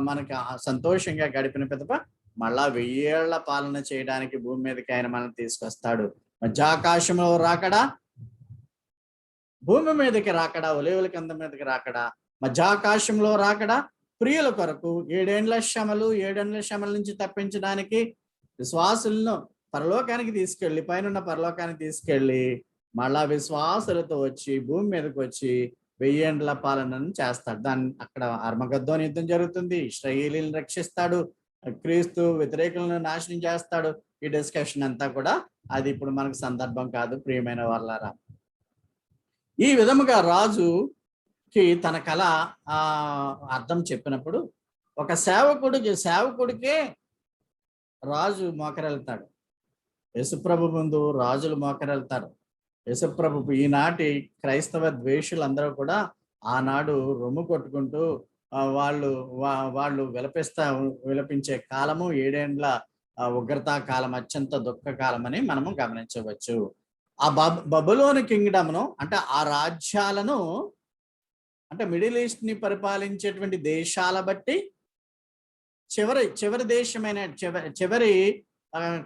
మనకి సంతోషంగా గడిపిన పిదప మళ్ళా 1000 ఏళ్ల పాలన చేయడానికి భూమి మీదకి ఆయన మనల్ని తీసుకొస్తాడు. మధ్యాకాశంలో రాకడా భూమి మీదకి రాకడా, ఒలీవల కంద మీదకి రాకడా, మధ్యాకాశంలో రాకడా, ప్రియుల కొరకు 7 శ్రమల నుంచి తప్పించడానికి విశ్వాసులను పరలోకానికి తీసుకెళ్ళి, పైన పరలోకానికి తీసుకెళ్ళి మళ్ళా విశ్వాసులతో వచ్చి భూమి మీదకి వచ్చి 1000 ఏండ్ల పాలనను చేస్తాడు. అక్కడ అర్మగద్దోని యుద్ధం జరుగుతుంది. ఇశ్రాయేలీలను రక్షిస్తాడు, క్రీస్తు వ్యతిరేకులను నాశనం చేస్తాడు. ఈ డిస్కషన్ అంతా కూడా అది ఇప్పుడు మనకు సందర్భం కాదు ప్రియమైన వాళ్ళారా. ఈ విధముగా రాజుకి తన కళ అర్థం చెప్పినప్పుడు ఒక సేవకుడికే రాజు మోకరెళ్తాడు. యేసుప్రభు ముందు రాజులు మోకరెళ్తారు. యేసుప్రభు ఈనాటి క్రైస్తవ ద్వేషులందరూ కూడా ఆనాడు రొమ్ము కొట్టుకుంటూ వాళ్ళు విలపించే కాలము 7 ఏండ్ల ఉగ్రతా కాలం, అత్యంత దుఃఖ కాలం అని మనము గమనించవచ్చు. ఆ బబులోను కింగ్డమ్ను అంటే ఆ రాజ్యాలను అంటే మిడిల్ ఈస్ట్ ని పరిపాలించేటువంటి దేశాల బట్టి చివరి దేశమైన చివరి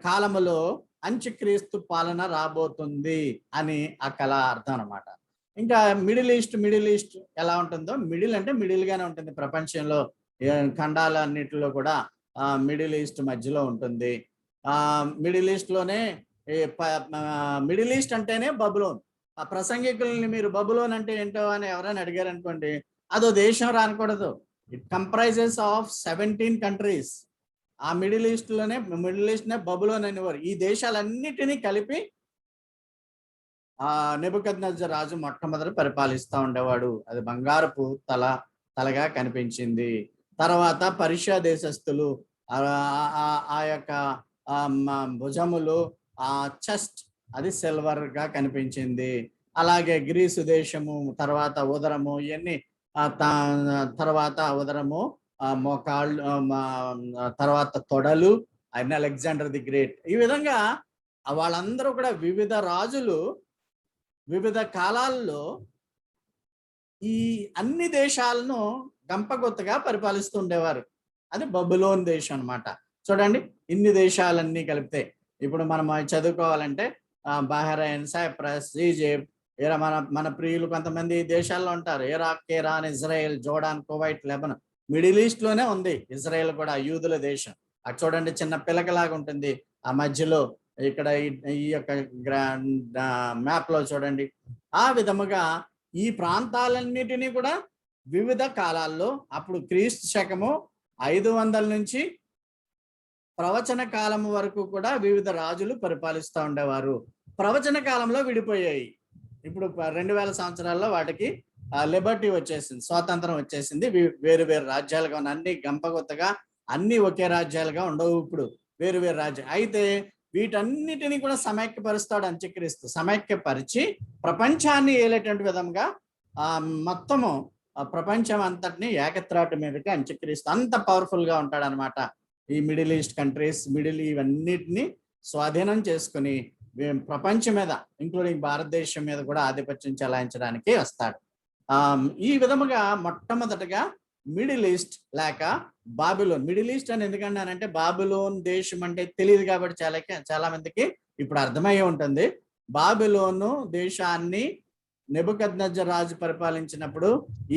కాలములో అంత్యక్రీస్తు పాలన రాబోతుంది అని ఆ కళ అర్థం అన్నమాట. ఇంకా మిడిల్ ఈస్ట్ ఎలా ఉంటుందో, మిడిల్ అంటే మిడిల్ గానే ఉంటుంది. ప్రపంచంలో ఖండాలన్నిటిలో కూడా మిడిల్ ఈస్ట్ మధ్యలో ఉంటుంది. మిడిల్ ఈస్ట్ లోనే మిడిల్ ఈస్ట్ అంటేనే బబులోన్. ఆ ప్రసంగికుల్ని మీరు బబులోన్ అంటే ఏంటో అని ఎవరైనా అడిగారు అనుకోండి, అదో దేశం రానకూడదు. It comprises of 17 countries. ఆ మిడిల్ ఈస్ట్ నే బబులోన్ అనేవారు. ఈ దేశాలన్నిటినీ కలిపి నెబుకద్నెజర్ రాజు మొట్టమొదటి పరిపాలిస్తూ ఉండేవాడు. అది బంగారపు తలగా కనిపించింది. తర్వాత పర్షియా దేశస్థులు ఆ యొక్క భుజములు, ఆ చెస్ట్ అది సిల్వర్ గా కనిపించింది. అలాగే గ్రీసు దేశము, తర్వాత ఉదరము, ఇవన్నీ తర్వాత ఉదరము, మోకాళ్ళు, తర్వాత తొడలు, ఆయన అలెగ్జాండర్ ది గ్రేట్. ఈ విధంగా వాళ్ళందరూ కూడా వివిధ రాజులు వివిధ కాలాల్లో ఈ అన్ని దేశాలను గంపగొత్తగా పరిపాలిస్తూ ఉండేవారు. అది బబులోన్ దేశం అన్నమాట. చూడండి, ఇన్ని దేశాలన్నీ కలిపితే ఇప్పుడు మనం చదువుకోవాలంటే బహ్రెయిన్, సైప్రస్, ఈజిప్ట్, మన ప్రియులు కొంతమంది దేశాల్లో ఉంటారు. Iraq, Iran, Israel, Jordan, Kuwait, Lebanon. Middle east లోనే ఉంది ఇజ్రాయెల్ కూడా, యూదుల దేశం. అది చూడండి, చిన్న పిలకలాగా ఉంటుంది. ఆ మధ్యలో ఇక్కడ ఈ యొక్క మ్యాప్ లో చూడండి. ఆ విధముగా ఈ ప్రాంతాలన్నిటినీ కూడా వివిధ కాలాల్లో, అప్పుడు క్రీస్తు శకము 500 నుంచి ప్రవచన కాలం వరకు కూడా వివిధ రాజులు పరిపాలిస్తూ ఉండేవారు. ప్రవచన కాలంలో విడిపోయాయి. ఇప్పుడు 2000 సంవత్సరాల్లో వాటికి లిబర్టీ వచ్చేసింది, స్వాతంత్రం వచ్చేసింది. వేరు వేరు రాజ్యాలుగా ఉన్న, అన్ని గంపగొత్తగా అన్ని ఒకే రాజ్యాలుగా ఉండవు. ఇప్పుడు వేరు వేరు రాజ్యాలు. అయితే వీటన్నిటిని కూడా సమైక్యపరుస్తాడు అంత్యక్రీస్తు. సమైక్యపరిచి ప్రపంచాన్ని ఏలేటువంటి విధంగా మొత్తము ప్రపంచం అంతటిని ఏకత్రాటు మీదకి అంత్యక్రీస్తు అంత పవర్ఫుల్ గా ఉంటాడు అనమాట. ఈ మిడిల్ ఈస్ట్ కంట్రీస్, ఇవన్నిటిని స్వాధీనం చేసుకుని ప్రపంచం మీద, ఇంక్లూడింగ్ భారతదేశం మీద కూడా ఆధిపత్యం చెలాయించడానికి వస్తాడు. ఈ విధముగా మొట్టమొదటగా మిడిల్ ఈస్ట్ లేక బాబిలోన్. మిడిల్ ఈస్ట్ అని ఎందుకన్నానంటే బాబిలోన్ దేశం అంటే తెలియదు కాబట్టి చాలా మందికి ఇప్పుడు అర్థమయ్యే ఉంటుంది. బాబిలోను దేశాన్ని నెబుకద్నెజర్ రాజు పరిపాలించినప్పుడు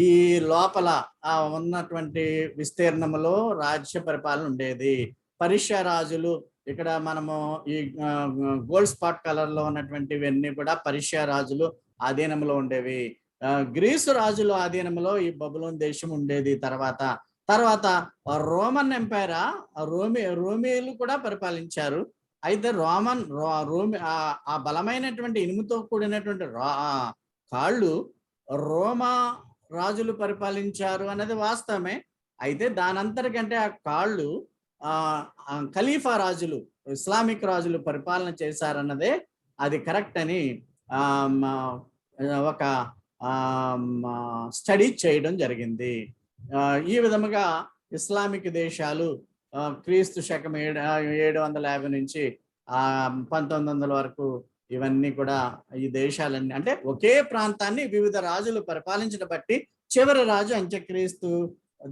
ఈ లోపల ఉన్నటువంటి విస్తీర్ణములో రాజ్య పరిపాలన ఉండేది. పర్షియా రాజులు, ఇక్కడ మనము ఈ గోల్డ్ స్పాట్ కలర్ లో ఉన్నటువంటివన్నీ కూడా పర్షియా రాజులు ఆధీనంలో ఉండేవి. గ్రీసు రాజుల ఆధీనంలో ఈ బబులోన్ దేశం ఉండేది. తర్వాత రోమన్ ఎంపైర్, రోమియోలు కూడా పరిపాలించారు. అయితే ఆ బలమైనటువంటి ఇనుముతో కూడినటువంటి కాళ్ళు రోమా రాజులు పరిపాలించారు అనేది వాస్తవమే. అయితే దానంతటికంటే ఆ కాళ్ళు ఖలీఫా రాజులు, ఇస్లామిక్ రాజులు పరిపాలన చేశారన్నదే అది కరెక్ట్ అని ఒక స్టడీ చేయడం జరిగింది. ఈ విధముగా ఇస్లామిక్ దేశాలు క్రీస్తు శకం 750 నుంచి 1900 వరకు ఇవన్నీ కూడా ఈ దేశాలన్నీ అంటే ఒకే ప్రాంతాన్ని వివిధ రాజులు పరిపాలించడం బట్టి చివరి రాజు అంత్యక్రీస్తు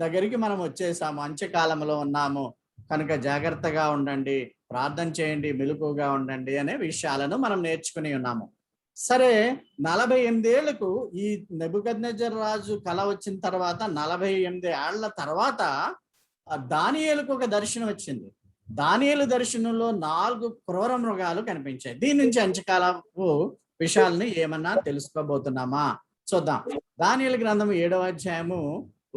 దగ్గరికి మనం వచ్చేసాము. అంత్యకాలంలో ఉన్నాము కనుక జాగ్రత్తగా ఉండండి, ప్రార్థన చేయండి, మెలకువగా ఉండండి అనే విషయాలను మనం నేర్చుకుని ఉన్నాము. సరే 48 ఏళ్లకు ఈ నెబుకద్నెజర్ రాజు కల వచ్చిన తర్వాత 48 ఏళ్ల తర్వాత దానియేలుకు ఒక దర్శనం వచ్చింది. దానియేలు దర్శనంలో 4 క్రూర మృగాలు కనిపించాయి. దీని నుంచి అంచకాలపు విషయాల్ని ఏమన్నా తెలుసుకోబోతున్నామా చూద్దాం. దానియేలు గ్రంథం 7వ అధ్యాయము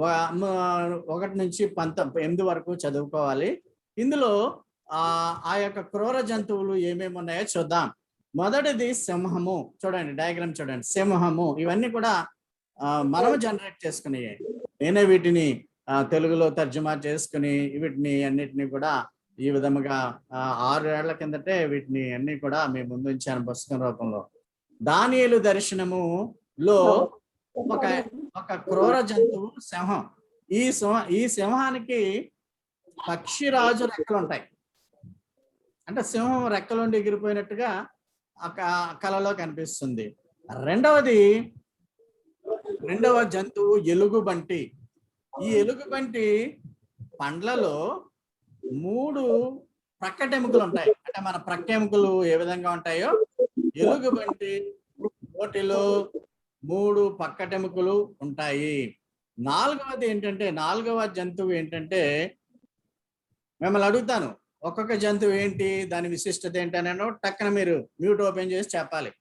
1 నుంచి 8 వరకు చదువుకోవాలి. ఇందులో ఆ యొక్క క్రూర జంతువులు ఏమేమి ఉన్నాయో చూద్దాం. మొదటిది సింహము. చూడండి, డయాగ్రామ్ చూడండి. సింహము ఇవన్నీ కూడా మనం జనరేట్ చేసుకుని, నేనే వీటిని తెలుగులో తర్జుమా చేసుకుని వీటిని అన్నిటిని కూడా ఈ విధముగా 6 ఏళ్ల కిందటే వీటిని అన్ని కూడా మేము ముందు ఉంచాను పుస్తకం రూపంలో. దానియేలు దర్శనములో ఒక క్రూర జంతువు సింహం. ఈ సింహానికి పక్షిరాజు రెక్కలు ఉంటాయి. అంటే సింహం రెక్కలుండి ఎగిరిపోయినట్టుగా కళలో కనిపిస్తుంది. రెండవ జంతువు ఎలుగుబంటి. ఈ ఎలుగుబంటి పండ్లలో 3 ప్రక్కటెముకలు ఉంటాయి. అంటే మన ప్రక్కెముకలు ఏ విధంగా ఉంటాయో ఎలుగుబంటి నోటిలో 3 పక్కటెముకలు ఉంటాయి. నాలుగవ జంతువు ఏంటంటే, మిమ్మల్ని అడుగుతాను, ఒక్కొక్క జంతువు ఏంటి, దాని విశిష్టత ఏంటి అని టక్కన మీరు మ్యూట్ ఓపెన్ చేసి చెప్పాలి.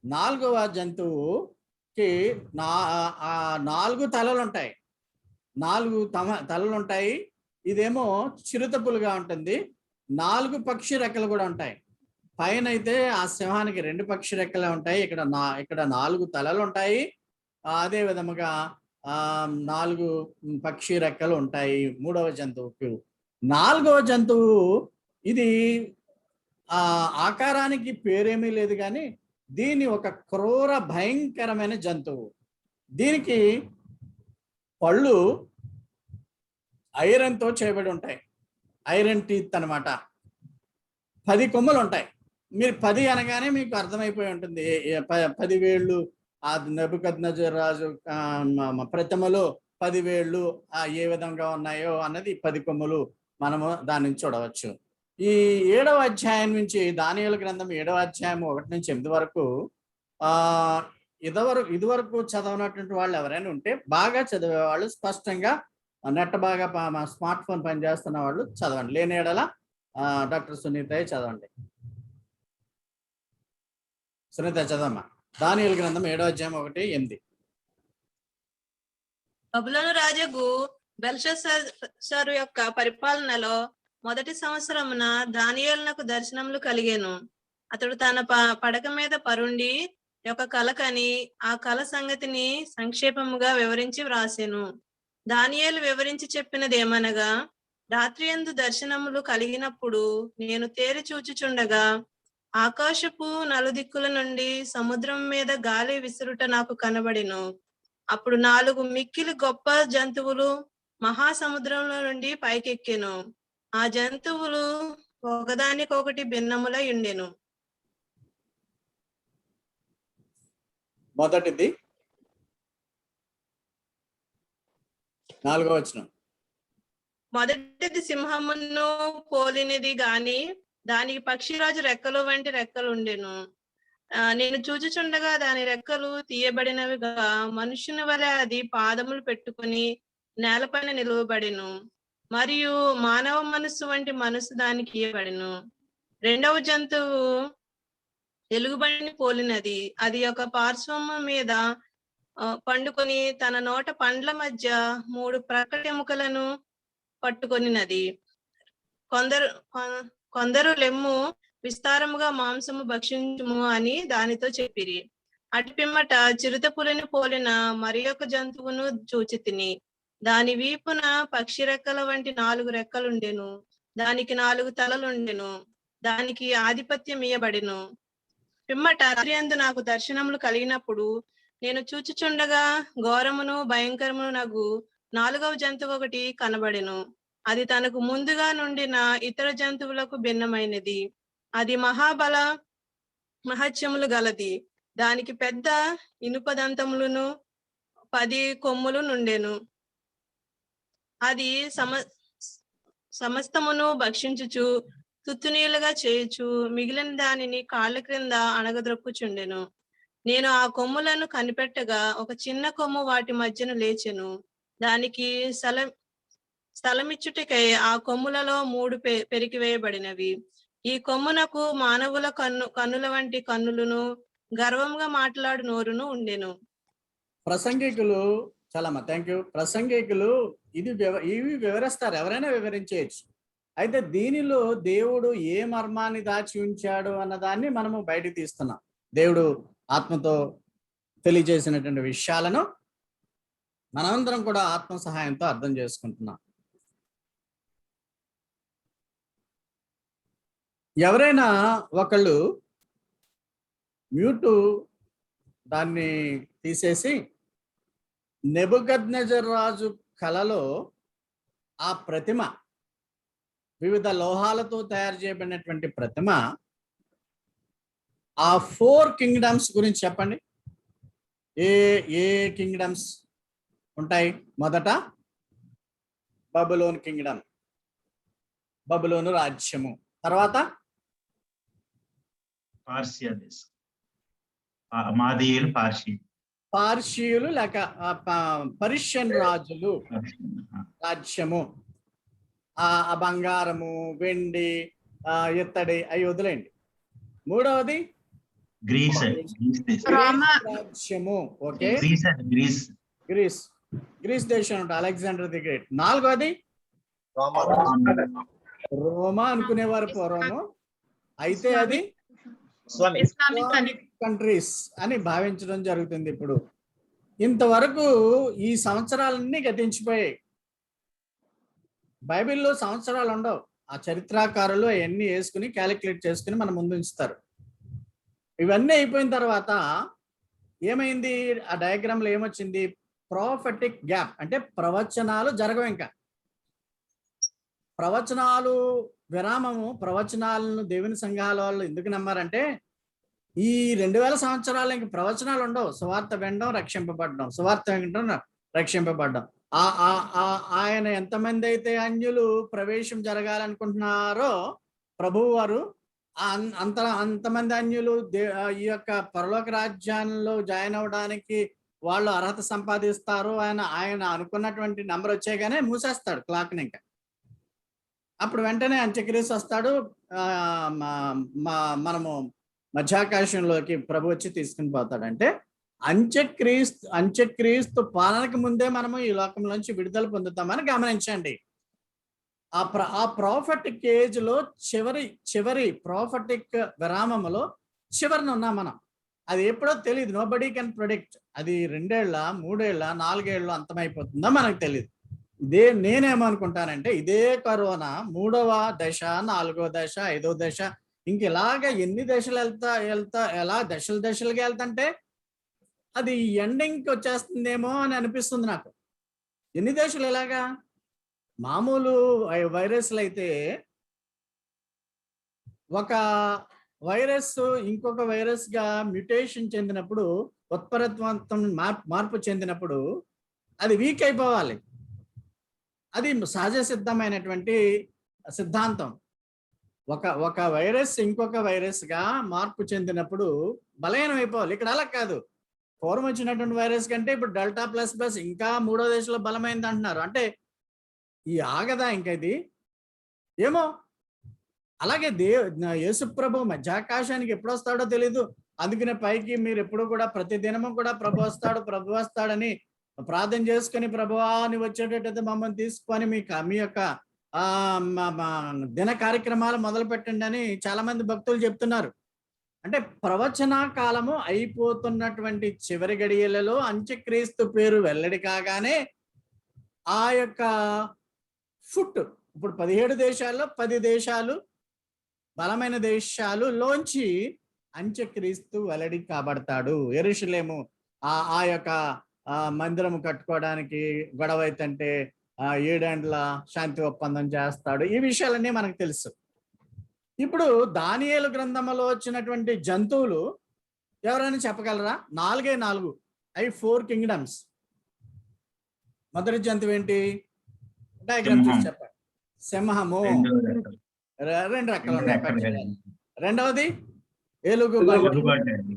4వ జంతువుకి 4 తలలు ఉంటాయి. 4 తలలు ఉంటాయి. ఇదేమో చిరుతపులుగా ఉంటుంది. 4 పక్షి రెక్కలు కూడా ఉంటాయి. పైన అయితే ఆ సింహానికి 2 పక్షి రెక్కలే ఉంటాయి. ఇక్కడ 4 తలలు ఉంటాయి. అదే విధముగా 4 పక్షి రెక్కలు ఉంటాయి 3వ జంతువుకు. 4వ జంతువు ఇది ఆకారానికి పేరేమీ లేదు, కానీ దీని ఒక క్రూర భయంకరమైన జంతువు. దీనికి పళ్ళు ఐరన్తో చేయబడి ఉంటాయి. ఐరన్ టీత్ అన్నమాట. 10 కొమ్ములు ఉంటాయి. మీరు 10 అనగానే మీకు అర్థమైపోయి ఉంటుంది 10 వేళ్ళు. ఆ నెబుకద్నెజర్ రాజు ప్రతిమలో 10 వేళ్ళు ఏ విధంగా ఉన్నాయో అన్నది 10 కొమ్ములు మనము దాని నుంచి చూడవచ్చు. ఈ 7వ అధ్యాయం నుంచి, దానియేలు గ్రంథం 7వ అధ్యాయం 1 నుంచి 8 వరకు ఇదివరకు చదవనటువంటి వాళ్ళు ఎవరైనా ఉంటే బాగా చదివే వాళ్ళు స్పష్టంగా నెట్ బాగా స్మార్ట్ ఫోన్ పనిచేస్తున్న వాళ్ళు చదవండి. లేని ఎడల డాక్టర్ సునీత చదవండి. సునీత చదవమ్మా. దానియేలు గ్రంథం 7వ అధ్యాయం 1-8. బబులోను రాజుకు బెల్షస్సరు యొక్క పరిపాలనలో మొదటి సంవత్సరమున దానియేలునకు దర్శనములు కలిగెను. అతడు తన పడక మీద పరుండి ఒక కల కని ఆ కల సంగతిని సంక్షేపముగా వివరించి వ్రాసెను. దానియేలు వివరించి చెప్పినదేమనగా, రాత్రియందు దర్శనములు కలిగినప్పుడు నేను తేరి చూచుచుండగా ఆకాశపు నలుదిక్కుల నుండి సముద్రం మీద గాలి విసురుట నాకు కనబడెను. అప్పుడు 4 మిక్కిలి గొప్ప జంతువులు మహాసముద్రంలో నుండి పైకెక్కెను. ఆ జంతువులు ఒకదానికొకటి భిన్నములై ఉండెను. మొదటిది 4వ వచనం. మొదటిది సింహమును పోలినది గాని దానికి పక్షిరాజు రెక్కలు వంటి రెక్కలు ఉండెను. నేను చూచుచుండగా దాని రెక్కలు తీయబడినవిగా మనుష్యుని వలె అది పాదములు పెట్టుకుని నేలపైన నిలువబడెను. మరియు మానవ మనస్సు వంటి మనస్సు దానికి ఇయ్యబడెను. 2వ జంతువు ఎలుగుబంటిని పోలినది. అది ఒక పార్శ్వము మీద పండుకొని తన నోట పండ్ల మధ్య 3 ప్రక్కటెముకలను పట్టుకొనినది. కొందరు లెమ్ము, విస్తారముగా మాంసము భక్షించుము అని దానితో చెప్పిరి. అటు పిమ్మట చిరుతపులిని పోలిన మరి ఒక జంతువును చూచితిని. దాని వీపున పక్షి రెక్కల వంటి 4 రెక్కలుండెను. దానికి 4 తలలుండెను. దానికి ఆధిపత్యం ఇయ్యబడెను. పిమ్మట రాత్రియందు నాకు దర్శనములు కలిగినప్పుడు నేను చూచుచుండగా ఘోరమును భయంకరమును నగు 4వ జంతువు ఒకటి కనబడెను. అది తనకు ముందుగా నుండిన ఇతర జంతువులకు భిన్నమైనది. అది మహాబల మహత్యములు గలది. దానికి పెద్ద ఇనుపదంతములను 10 కొమ్ములు నుండెను. అది సమస్తమును భక్షించుచు తుత్తునీలుగా చేయుచు మిగిలిన దానిని కాళ్ళ క్రింద అణగద్రొక్కుచుండెను. నేను ఆ కొమ్ములను కనిపెట్టగా ఒక చిన్న కొమ్ము వాటి మధ్యన లేచెను. దానికి స్థలమిచ్చుటకై ఆ కొమ్ములలో 3 పెరికివేయబడినవి. ఈ కొమ్మునకు మానవుల కన్నుల వంటి కన్నులను, గర్వంగా మాట్లాడు నోరును ఉండెను. ప్రసంగికులు చాలమ్మా, థ్యాంక్ యూ. ప్రసంగికులు ఇవి వివరిస్తారు, ఎవరైనా వివరించేయచ్చు. అయితే దీనిలో దేవుడు ఏ మర్మాన్ని దాచి ఉంచాడు అన్నదాన్ని మనము బయటికి తీస్తున్నాం. దేవుడు ఆత్మతో తెలియజేసినటువంటి విషయాలను మనందరం కూడా ఆత్మ సహాయంతో అర్థం చేసుకుంటున్నాం. ఎవరైనా ఒకళ్ళు మ్యూటు దాన్ని తీసేసి నెబుకద్నెజర్ రాజు కలలో ఆ ప్రతిమ, వివిధ లోహాలతో తయారు చేయబడినటువంటి ప్రతిమ, ఆ 4 కింగ్డమ్స్ గురించి చెప్పండి. ఏ ఏ కింగ్డమ్స్ ఉంటాయి? మొదట బబులోన్ కింగ్డమ్, బబులోను రాజ్యము. తర్వాత పార్షియులు లేక పర్షియన్ రాజులు రాజ్యము. ఆ బంగారము, వెండి, ఇత్తడి అవి వదిలేండి. మూడవది గ్రీస్ రాజ్యము. ఓకే, గ్రీస్ గ్రీస్ దేశం ఉంటుంది, అలెగ్జాండర్ ది గ్రేట్. నాలుగవది రోమా అనుకునేవారు పూర్వము, అయితే అది ఇస్లామిక్ కంట్రీస్ అని భావించడం జరుగుతుంది ఇప్పుడు. ఇంతవరకు ఈ సంవత్సరాలన్నీ గతించిపోయాయి. బైబిల్లో సంవత్సరాలు ఉండవు. ఆ చరిత్రకారులు అవన్నీ వేసుకుని క్యాలిక్యులేట్ చేసుకుని మన ముందు ఉంచుతారు. ఇవన్నీ అయిపోయిన తర్వాత ఏమైంది? ఆ డయాగ్రామ్ లో ఏమొచ్చింది? ప్రాఫెటిక్ గ్యాప్, అంటే ప్రవచనాలు జరగవు. ఇంకా ప్రవచనాలు విరామము. ప్రవచనాలను దేవుని సంఘాల వాళ్ళు ఎందుకు నమ్మారంటే, ఈ 2000 సంవత్సరాలు ఇంక ప్రవచనాలు ఉండవు. సువార్త వినడం, రక్షింపబడడం, సువార్త వినడం, రక్షింపబడడం. ఆయన ఎంతమంది అయితే అన్యులు ప్రవేశం జరగాలనుకుంటున్నారో ప్రభువు వారు అంతమంది అన్యులు ఈ యొక్క పరలోక రాజ్యాల్లో జాయిన్ అవ్వడానికి వాళ్ళు అర్హత సంపాదిస్తారు. ఆయన అనుకున్నటువంటి నంబర్ వచ్చేగానే మూసేస్తాడు క్లాక్ని. ఇంకా అప్పుడు వెంటనే అంత్యక్రీస్తు వస్తాడు. మనము మధ్యాకాశంలోకి ప్రభు వచ్చి తీసుకుని పోతాడంటే అంత్యక్రీస్తు పాలనకు ముందే మనము ఈ లోకంలోంచి విడుదల పొందుతామని గమనించండి. ఆ ప్రాఫెటిక్ ఏజ్ లో చివరి ప్రాఫెటిక్ విరామములో చివరిని ఉన్నాం మనం. అది ఎప్పుడో తెలియదు. Nobody can predict. అది 2 ఏళ్ళ, 3 ఏళ్ళ, 4 ఏళ్ళు అంతమైపోతుందో మనకు తెలియదు. నేనేమనుకుంటానంటే ఇదే కరోనా 3వ దశ, 4వ దశ, 5వ దశ, ఇంక ఇలాగ ఎన్ని దశలు ఎలా దశలుగా వెళ్తుంటే అది ఎండింగ్కి వచ్చేస్తుందేమో అని అనిపిస్తుంది నాకు. ఎన్ని దశలు ఇలాగా? మామూలు వైరస్లు అయితే ఒక వైరస్ ఇంకొక వైరస్ గా మ్యూటేషన్ చెందినప్పుడు, ఉత్పరివర్తనం మార్పు చెందినప్పుడు అది వీక్ అయిపోవాలి. అది సహజ సిద్ధమైనటువంటి సిద్ధాంతం. ఒక వైరస్ ఇంకొక వైరస్ గా మార్పు చెందినప్పుడు బలహీనం అయిపోవాలి. ఇక్కడ అలా కాదు. పూర్వం వచ్చినటువంటి వైరస్ కంటే ఇప్పుడు డెల్టా ప్లస్ ఇంకా 3వ దశలో బలమైంది అంటున్నారు. అంటే ఈ ఆగదా ఇంకా ఇది ఏమో. అలాగే యేసుప్రభు మధ్యాకాశానికి ఎప్పుడు వస్తాడో తెలీదు. అందుకనే పైకి మీరు ఎప్పుడు కూడా ప్రతి దినము కూడా ప్రభు వస్తాడని ప్రార్థన చేసుకుని, ప్రభువా నువ్వు వచ్చేటట్టయితే మమ్మల్ని తీసుకొని మీ యొక్క దిన కార్యక్రమాలు మొదలు పెట్టండి అని చాలా మంది భక్తులు చెప్తున్నారు. అంటే ప్రవచన కాలము అయిపోతున్నటువంటి చివరి గడియలలో అంత్యక్రీస్తు పేరు వెల్లడి కాగానే ఆ యొక్క ఇప్పుడు 17 దేశాల్లో 10 దేశాలు బలమైన దేశాలు లోంచి అంత్యక్రీస్తు వెల్లడి కాబడతాడు. యెరూషలేము ఆ యొక్క మందిరము కట్టుకోవడానికి గొడవ అయితంటే 7 ఏండ్ల శాంతి ఒప్పందం చేస్తాడు. ఈ విషయాలన్నీ మనకు తెలుసు. ఇప్పుడు దానియేలు గ్రంథంలో వచ్చినటువంటి జంతువులు ఎవరైనా చెప్పగలరా? 4 అవి 4 కింగ్డమ్స్. మొదటి జంతువు ఏంటి? డయాగ్రామ్ చూసి చెప్పండి. సింహము. 2 రెక్కలు ఉన్నాయి. రెండవది ఎలుగుబంటి, ఎలుగుబంటి అండి.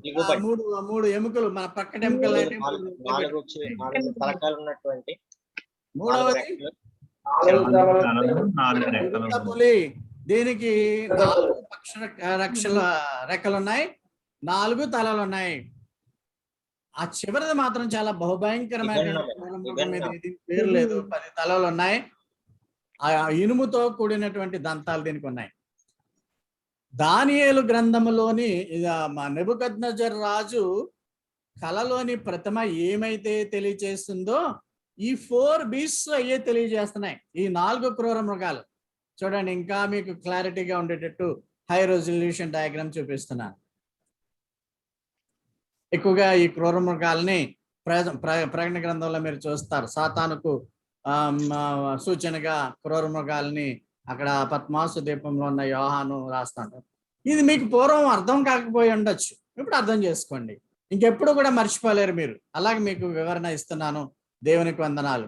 మూడు ఎముకలు, మన పక్కటి ఎముకలు అంటే నాలుగు తలకాయలు ఉన్నటువంటి మూడవది పులి. దీనికి 4 రెక్కలు ఉన్నాయి, 4 తలలు ఉన్నాయి. ఆ చివరిది మాత్రం చాలా బహుభయంకరమైన పేరు లేదు. 10 తలలు ఉన్నాయి. ఆ ఇనుముతో కూడినటువంటి దంతాలు దీనికి ఉన్నాయి. దానియేలు గ్రంథములోని నెబుకద్నెజర్ రాజు కలలోని ప్రతిమ ఏమైతే తెలియజేస్తుందో ఈ 4 బీస్ట్స్ అయ్యే తెలియజేస్తున్నాయి. ఈ 4 క్రూర మృగాలు చూడండి. ఇంకా మీకు క్లారిటీగా ఉండేటట్టు హై రెజల్యూషన్ డయాగ్రామ్ చూపిస్తున్నాను. ఎక్కువగా ఈ క్రూర మృగాల్ని ప్రకటన గ్రంథంలో మీరు చూస్తారు. సాతానుకు సూచనగా క్రూర మృగాల్ని అక్కడ పద్మాసు దీపంలో ఉన్న యోహాను రాస్తాడు. ఇది మీకు పూర్వం అర్థం కాకపోయి ఉండొచ్చు, ఇప్పుడు అర్థం చేసుకోండి. ఇంకెప్పుడు కూడా మర్చిపోలేరు మీరు. అలాగే మీకు వివరణ ఇస్తున్నాను. దేవునికి వందనాలు.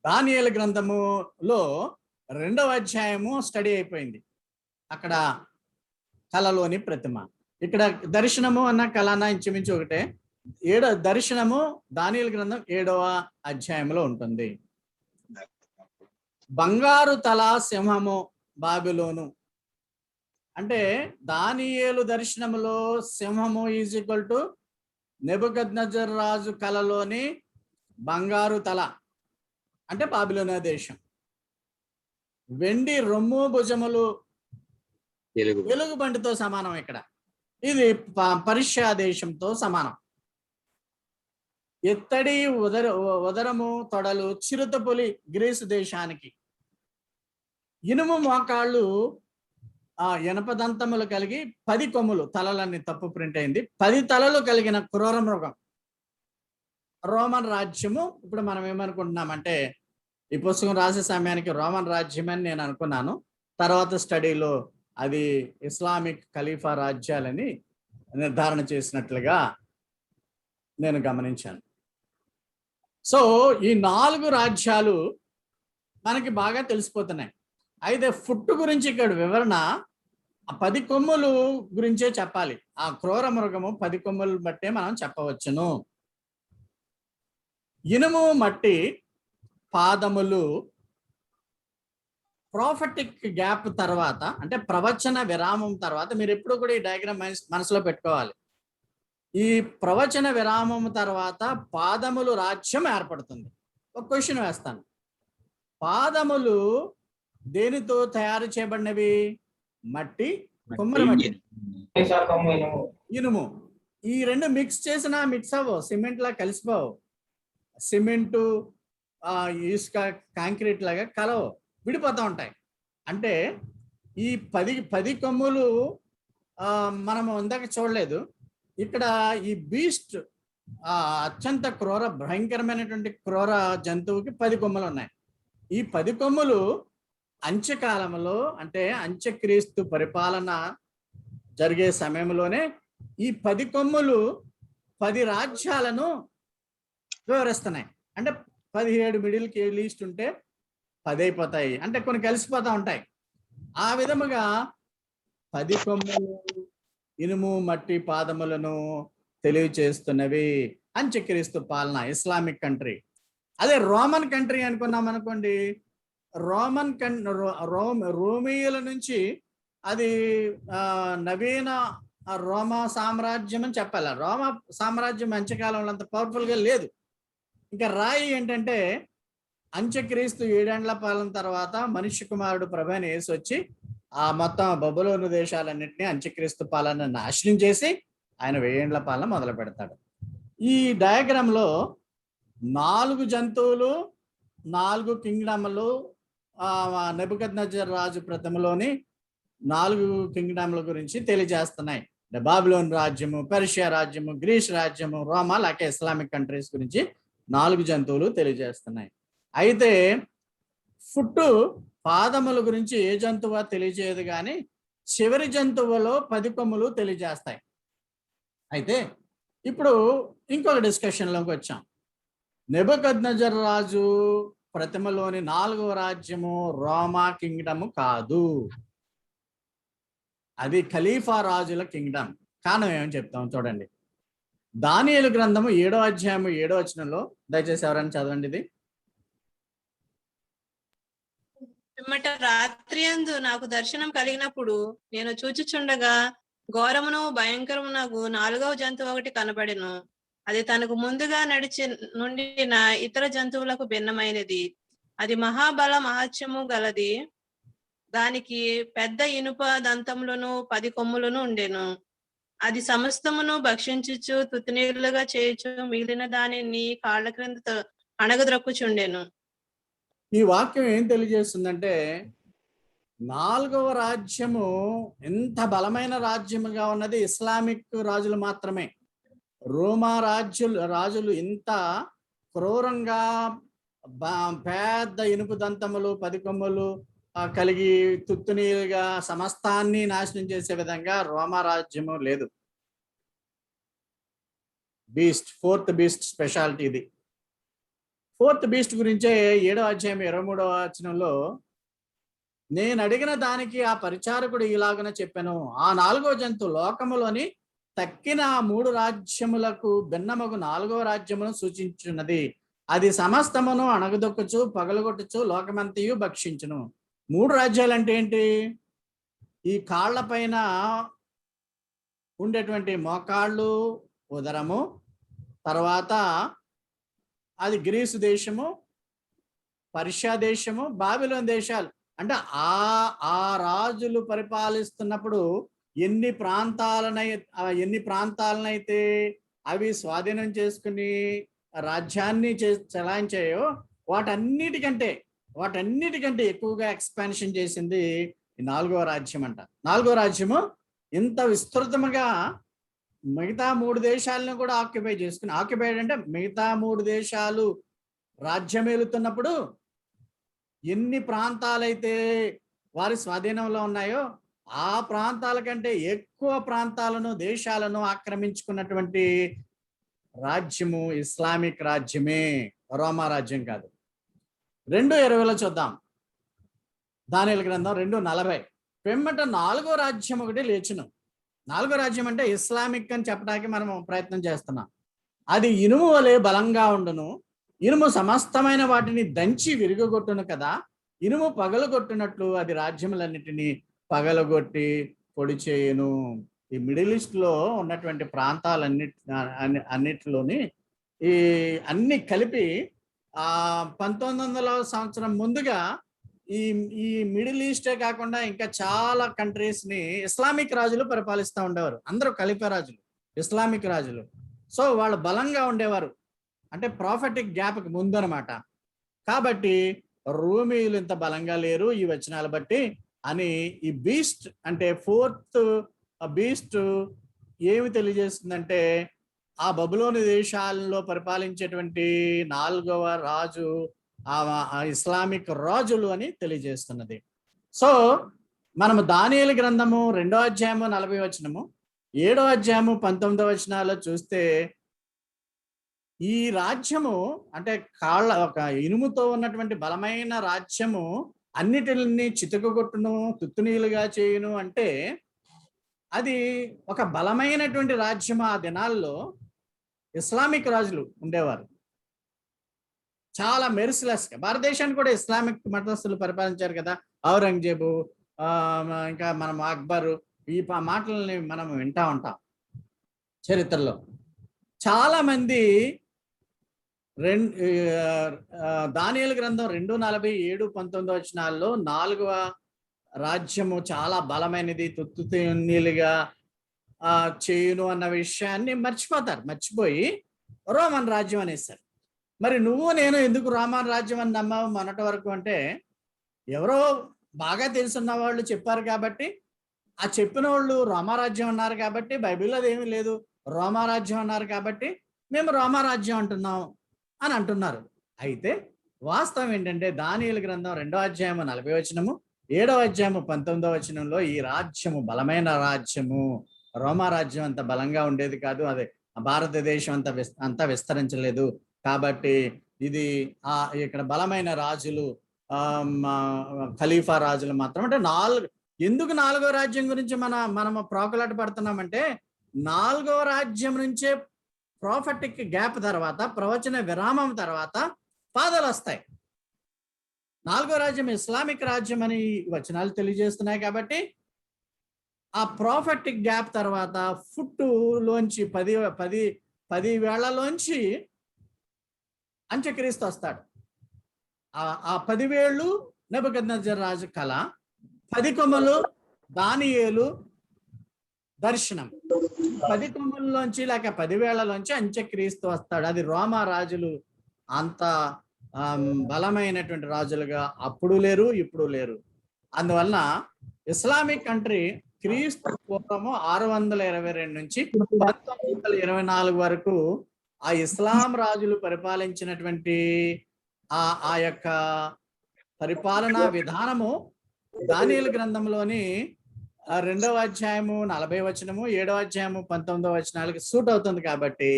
దానియేలు గ్రంథములో 2వ అధ్యాయము స్టడీ అయిపోయింది. అక్కడ కళలోని ప్రతిమ, ఇక్కడ దర్శనము అన్న కళన ఇంచుమించు ఒకటే. దర్శనము దానియేలు గ్రంథం 7వ అధ్యాయంలో ఉంటుంది. బంగారు తల సింహము బాబిలోను అంటే దానియేలు దర్శనములో సింహము ఈజ్ ఈక్వల్ టు నెబుకద్నెజర్ రాజు కలలోని బంగారు తల అంటే బాబిలోను దేశం. వెండి రొమ్ము భుజములు ఎలుగుబంటితో సమానం. ఇక్కడ ఇది పర్షియా దేశంతో సమానం. ఎత్తడి ఉదరము తొడలు చిరుతపులి గ్రీసు దేశానికి. ఇనుము మోకాళ్ళు ఎనపదంతములు కలిగి 10 కొమ్ములు, తలలన్నీ తప్పు ప్రింట్ అయింది. 10 తలలు కలిగిన క్రూర మృగం రోమన్ రాజ్యము. ఇప్పుడు మనం ఏమనుకుంటున్నామంటే ఈ పుస్తకం రాసే సమయానికి రోమన్ రాజ్యం అని నేను అనుకున్నాను. తర్వాత స్టడీలో అది ఇస్లామిక్ ఖలీఫా రాజ్యాలని నిర్ధారణ చేసినట్లుగా నేను గమనించాను. సో ఈ 4 రాజ్యాలు మనకి బాగా తెలిసిపోతున్నాయి. అయితే ఫుట్ గురించి ఇక్కడ వివరణ 10 కొమ్ములు గురించే చెప్పాలి. ఆ క్రూర మృగము 10 కొమ్ములు బట్టే మనం చెప్పవచ్చును. ఇనుము మట్టి పాదములు ప్రాఫెటిక్ గ్యాప్ తర్వాత, అంటే ప్రవచన విరామం తర్వాత, మీరు ఎప్పుడు కూడా ఈ డయాగ్రామ్ మనసులో పెట్టుకోవాలి. ఈ ప్రవచన విరామం తర్వాత పాదములు రాజ్యం ఏర్పడుతుంది. ఒక క్వశ్చన్ వేస్తాను. పాదములు దేనితో తయారు చేయబడినవి? మట్టి, కొమ్మల మట్టి, ఇనుము. ఈ 2 మిక్స్ చేసినా మిక్స్ అవ్వవు, సిమెంట్ లా కలిసిపోవు. సిమెంటు ఇసుక కాంక్రీట్ లాగా కలవు, విడిపోతూ ఉంటాయి. అంటే ఈ 10 కొమ్ములు మనము ఇందాక చూడలేదు. ఇక్కడ ఈ బీస్ట్ అత్యంత భయంకరమైనటువంటి క్రూర జంతువుకి 10 కొమ్ములు ఉన్నాయి. ఈ 10 కొమ్ములు అంత్యకాలంలో, అంటే అంత్యక్రీస్తు పరిపాలన జరిగే సమయంలోనే ఈ 10 కొమ్ములు 10 రాజ్యాలను వివరిస్తున్నాయి. అంటే 17 మిడిల్కి లీస్ట్ ఉంటే 10 అయిపోతాయి, అంటే కొన్ని కలిసిపోతూ ఉంటాయి. ఆ విధముగా 10 కొమ్ములు ఇనుము మట్టి పాదములను తెలియచేస్తున్నవి అంత్యక్రీస్తు పాలన, ఇస్లామిక్ కంట్రీ. అదే రోమన్ కంట్రీ అనుకున్నాం అనుకోండి, రోమియోల నుంచి అది నవీన రోమా సామ్రాజ్యం అని చెప్పాలి. రోమా సామ్రాజ్యం అంత్యకాలంలో అంత పవర్ఫుల్గా లేదు. ఇంకా రాయి ఏంటంటే అంత్యక్రీస్తు 7 ఏళ్ల పాలన తర్వాత మనుష్య కుమారుడు ప్రభువైన యేసు వచ్చి ఆ మొత్తం బబులోను దేశాలన్నింటినీ అంత్యక్రీస్తు పాలన నాశనం చేసి ఆయన 1000 ఏళ్ల పాలన మొదలు పెడతాడు. ఈ డయాగ్రామ్లో 4 జంతువులు, 4 కింగ్డమ్లు నెబుకద్నెజర్ రాజు ప్రతిమలోని 4 కింగ్డమ్ల గురించి తెలియజేస్తున్నాయి. బాబిలోన్ రాజ్యము, పర్షియా రాజ్యము, గ్రీస్ రాజ్యము, రోమా లేక ఇస్లామిక్ కంట్రీస్ గురించి 4 జంతువులు తెలియజేస్తున్నాయి. అయితే ఫుట్ పాదముల గురించి ఏ జంతువు తెలియజేయదు, కానీ చివరి జంతువులో 10 కొమ్ములు తెలియజేస్తాయి. అయితే ఇప్పుడు ఇంకొక డిస్కషన్లోకి వచ్చాం. నెబుకద్నెజర్ రాజు ప్రతిమలోని 4వ రాజ్యము రోమా కింగ్డము కాదు. అది ఖలీఫా రాజుల కింగ్డమ్. కారణం ఏమని చెప్తాం చూడండి. దానియేలు గ్రంథము 7వ అధ్యాయము 7వ వచనంలో, దయచేసి ఎవరైనా చదవండి ఇది. పిమ్మట రాత్రియందు నాకు దర్శనం కలిగినప్పుడు నేను చూచుచుండగా ఘోరమును భయంకరమునగు 4వ జంతువు ఒకటి కనబడెను. అది తనకు ముందుగా నడిచి నుండిన ఇతర జంతువులకు భిన్నమైనది. అది మహాబల మహత్యము గలది. దానికి పెద్ద ఇనుప దంతములను 10 కొమ్ములను ఉండెను. అది సమస్తమును భక్షించుచు తుత్తునీలుగా చేయుచు మిగిలిన దానిని కాళ్ళ క్రింద అణగద్రొక్కుచుండెను. ఈ వాక్యం ఏం తెలియజేస్తుందంటే, 4వ రాజ్యము ఎంత బలమైన రాజ్యముగా ఉన్నది ఇస్లామిక్ రాజులు మాత్రమే. రోమా రాజులు ఇంత క్రూరంగా పెద్ద ఇనుపు దంతములు 10 కొమ్ములు కలిగి తుత్తునీలుగా సమస్తాన్ని నాశనం చేసే విధంగా రోమా రాజ్యము లేదు. ఫోర్త్ బీస్ట్ స్పెషాలిటీ ఇది. ఫోర్త్ బీస్ట్ గురించే 7వ అధ్యాయం 23వ వచనంలో, నేను అడిగిన దానికి ఆ పరిచారకుడు ఇలాగన చెప్పాను, ఆ 4వ జంతువు లోకములోని తక్కిన 3 రాజ్యములకు భిన్నమగు 4వ రాజ్యమును సూచించున్నది. అది సమస్తమును అణగదొక్కుచు పగలగొట్టుచు లోకమంతయు భక్షించును. 3 రాజ్యాలు అంటే ఏంటి? ఈ కాళ్ళ పైన ఉండేటువంటి మోకాళ్ళు, ఉదరము, తర్వాత అది గ్రీసు దేశము, పర్షియా దేశము, బాబిలోన్ దేశాలు. అంటే ఆ రాజులు పరిపాలిస్తున్నప్పుడు ఎన్ని ప్రాంతాలనైతే అవి స్వాధీనం చేసుకుని రాజ్యాన్ని చలాయించాయో వాటన్నిటికంటే ఎక్కువగా ఎక్స్పాన్షన్ చేసింది ఈ 4వ రాజ్యం అంట. 4వ రాజ్యము ఇంత విస్తృతముగా మిగతా 3 దేశాలను కూడా ఆక్యుపైడ్ అంటే మిగతా 3 దేశాలు రాజ్యం ఏలుతున్నప్పుడు ఎన్ని ప్రాంతాలైతే వారి స్వాధీనంలో ఉన్నాయో ఆ ప్రాంతాల కంటే ఎక్కువ ప్రాంతాలను, దేశాలను ఆక్రమించుకున్నటువంటి రాజ్యము ఇస్లామిక్ రాజ్యమే, రోమా రాజ్యం కాదు. 2:20 చూద్దాం. దానియేలు గ్రంథం 2:40. పిమ్మట 4వ రాజ్యం ఒకటి లేచును. 4వ రాజ్యం అంటే ఇస్లామిక్ అని చెప్పడానికి మనం ప్రయత్నం చేస్తున్నాం. అది ఇనుము వలె బలంగా ఉండును. ఇనుము సమస్తమైన వాటిని దంచి విరుగగొట్టును కదా. ఇనుము పగలగొట్టినట్లు అది రాజ్యములన్నిటినీ పగలగొట్టి పొడి చేయును. ఈ మిడిల్ ఈస్ట్ లో ఉన్నటువంటి ప్రాంతాలన్నిటిలోని ఈ అన్ని కలిపి 1900వ సంవత్సరం ముందుగా ఈ మిడిల్ ఈస్టే కాకుండా ఇంకా చాలా కంట్రీస్ ని ఇస్లామిక్ రాజులు పరిపాలిస్తూ ఉండేవారు. అందరూ ఖలీఫా రాజులు, ఇస్లామిక్ రాజులు. సో వాళ్ళు బలంగా ఉండేవారు, అంటే ప్రాఫిటిక్ గ్యాప్కి ముందు అనమాట. కాబట్టి రోమీయులు ఇంత బలంగా లేరు ఈ వచనాలు బట్టి అని ఈ బీస్ట్ అంటే ఫోర్త్ బీస్ట్ ఏమి తెలియజేస్తుందంటే ఆ బబులోని దేశాల్లో పరిపాలించేటువంటి 4వ రాజు ఆ ఇస్లామిక్ రాజులు అని తెలియజేస్తున్నది. సో మనము దానియేలు గ్రంథము 2వ అధ్యాయము 40వ వచనము, 7వ అధ్యాయము 19వ వచనాల్లో చూస్తే ఈ రాజ్యము అంటే ఒక ఇనుముతో ఉన్నటువంటి బలమైన రాజ్యము అన్నిటిని చితకగొట్టును, తుత్తునీలుగా చేయును. అంటే అది ఒక బలమైనటువంటి రాజ్యము. ఆ దినాల్లో ఇస్లామిక్ రాజులు ఉండేవారు, చాలా మెర్సిలెస్ గా. భారతదేశాన్ని కూడా ఇస్లామిక్ మతస్థులు పరిపాలించారు కదా, ఔరంగజేబు, ఇంకా మనం అక్బరు, ఈ మాటలని మనం వింటా ఉంటాం చరిత్రలో. చాలా మంది దానియేలు గ్రంథం 2:40, 7:19 వచనాల్లో 4వ రాజ్యము చాలా బలమైనది, తుత్తునీలుగా చేయును అన్న విషయాన్ని మర్చిపోయి రోమన్ రాజ్యం అనేస్తారు. మరి నువ్వు నేను ఎందుకు రోమన్ రాజ్యం అని నమ్మావు మొన్నటి వరకు అంటే, ఎవరో బాగా తెలుసున్న వాళ్ళు చెప్పారు కాబట్టి, ఆ చెప్పిన వాళ్ళు రోమారాజ్యం అన్నారు కాబట్టి, బైబిల్లో అదేమీ లేదు, రోమారాజ్యం అన్నారు కాబట్టి మేము రోమారాజ్యం అంటున్నాం అని అంటున్నారు. అయితే వాస్తవం ఏంటంటే దానియేలు గ్రంథం 2వ అధ్యాయము 40వ వచనము, 7వ అధ్యాయము 19వ వచనంలో ఈ రాజ్యము బలమైన రాజ్యము, రోమా రాజ్యం అంత బలంగా ఉండేది కాదు, అదే భారతదేశం అంతా విస్తరించలేదు. కాబట్టి ఇది ఇక్కడ బలమైన రాజులు, ఖలీఫా రాజులు మాత్రం. అంటే ఎందుకు 4వ రాజ్యం గురించి మనము ప్రాకులాట పడుతున్నామంటే 4వ రాజ్యం నుంచే ప్రాఫెటిక్ గ్యాప్ తర్వాత, ప్రవచన విరామం తర్వాత పాదాలు వస్తాయి. 4వ రాజ్యం ఇస్లామిక్ రాజ్యం అని వచనాలు తెలియజేస్తున్నాయి. కాబట్టి ఆ ప్రాఫెటిక్ గ్యాప్ తర్వాత ఫుట్ లోంచి 10 వేళ్లలోంచి అంత్యక్రీస్తు వస్తాడు. ఆ 10 వేళ్ళు నెబుకద్నెజర్ రాజు కళ, 10 కొమ్మలు దానియేలు దర్శనం. 10 కొమ్మల్లోంచి లేక 10 వేళ్లలోంచి అంత్యక్రీస్తు వస్తాడు. అది రోమా రాజులు అంత బలమైనటువంటి రాజులుగా అప్పుడు లేరు, ఇప్పుడు లేరు. అందువలన ఇస్లామిక్ కంట్రీ క్రీస్తు పూర్వము 622 నుంచి 1924 వరకు ఆ ఇస్లాం రాజులు పరిపాలించినటువంటి ఆ యొక్క పరిపాలనా విధానము దానియేలు గ్రంథంలోని 2వ అధ్యాయము 40వ వచనము, 7వ అధ్యాయము 19వ వచనాలకి సూట్ అవుతుంది. కాబట్టి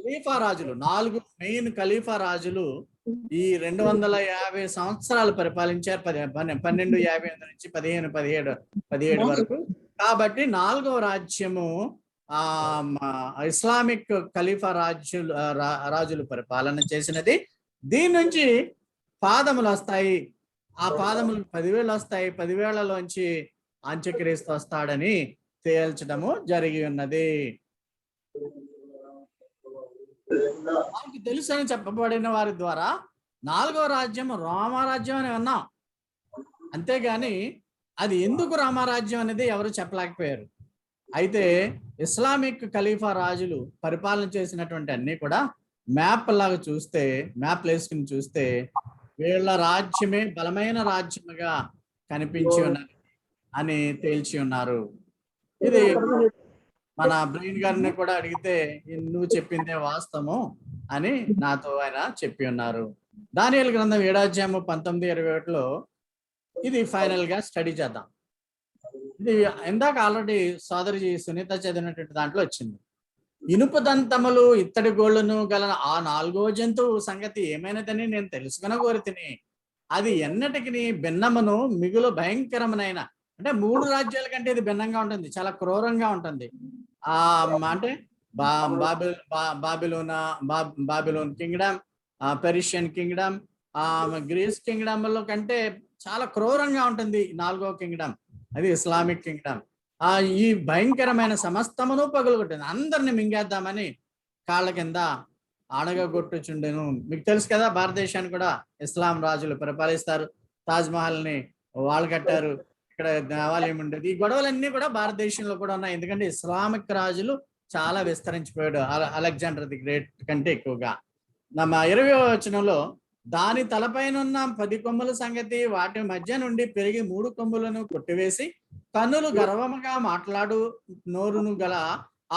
ఖలీఫా రాజులు, 4 మెయిన్ ఖలీఫా రాజులు ఈ 250 సంవత్సరాలు పరిపాలించారు. 1258 నుంచి 1517 వరకు. కాబట్టి 4వ రాజ్యము ఇస్లామిక్ ఖలీఫా రాజులు పరిపాలన చేసినది. దీని నుంచి పాదములు వస్తాయి. ఆ పాదములు 10 వేలు వస్తాయి. 10 వేళ్లలోంచి అంత్యక్రీస్తు వస్తాడని తేల్చడము జరిగి ఉన్నది. మనకి తెలుసు అని చెప్పబడిన వారి ద్వారా 4వ రాజ్యం రామరాజ్యం అని విన్నాం. అంతేగాని అది ఎందుకు రామరాజ్యం అనేది ఎవరు చెప్పలేకపోయారు. అయితే ఇస్లామిక్ ఖలీఫా రాజులు పరిపాలన చేసినటువంటి అన్ని కూడా మ్యాప్ లాగా చూస్తే, మ్యాప్ వేసుకుని చూస్తే వీళ్ళ రాజ్యమే బలమైన రాజ్యముగా కనిపించి ఉన్నది అని తేల్చి ఉన్నారు. ఇది మన బ్రెయిన్ గారిని కూడా అడిగితే నువ్వు చెప్పిందే వాస్తవము అని నాతో ఆయన చెప్పి ఉన్నారు. దానియేలు గ్రంథం 7వ అధ్యాయము 19-21లో ఇది ఫైనల్ గా స్టడీ చేద్దాం. ఇది ఇందాక ఆల్రెడీ సోదరి సునీత చదివినటువంటి దాంట్లో వచ్చింది. ఇనుప దంతములు ఇత్తడి గోళ్లను గల ఆ 4వ జంతువు సంగతి ఏమైనదని నేను తెలుసుకుని కోరితిని. అది ఎన్నటికి భిన్నమును మిగులు భయంకరమునైన, అంటే 3 రాజ్యాల కంటే ఇది భిన్నంగా ఉంటుంది, చాలా క్రూరంగా ఉంటుంది. అంటే Babylon kingdom, Persian kingdom, Greece kingdom కంటే చాలా క్రూరంగా ఉంటుంది 4వ కింగ్డమ్, అది ఇస్లామిక్ కింగ్డమ్. ఈ భయంకరమైన సమస్తమును పగులుగొట్టింది, అందరిని మింగేద్దామని కాళ్ళ కింద అడగగొట్టుచుండెను. మీకు తెలుసు కదా, భారతదేశాన్ని కూడా ఇస్లాం రాజులు పరిపాలిస్తారు. తాజ్ మహల్ ని వాళ్ళు కట్టారు, ఇక్కడ దేవాలయం ఉండేది. ఈ గొడవలన్నీ కూడా భారతదేశంలో కూడా ఉన్నాయి. ఎందుకంటే ఇస్లామిక్ రాజులు చాలా విస్తరించిపోయాడు, అలెగ్జాండర్ ది గ్రేట్ కంటే ఎక్కువగా. 20వ వచనంలో దాని తలపైనున్న 10 కొమ్ముల సంగతి, వాటి మధ్య నుండి పెరిగి 3 కొమ్ములను కొట్టివేసి కన్నులు గర్వముగా మాట్లాడు నోరును గల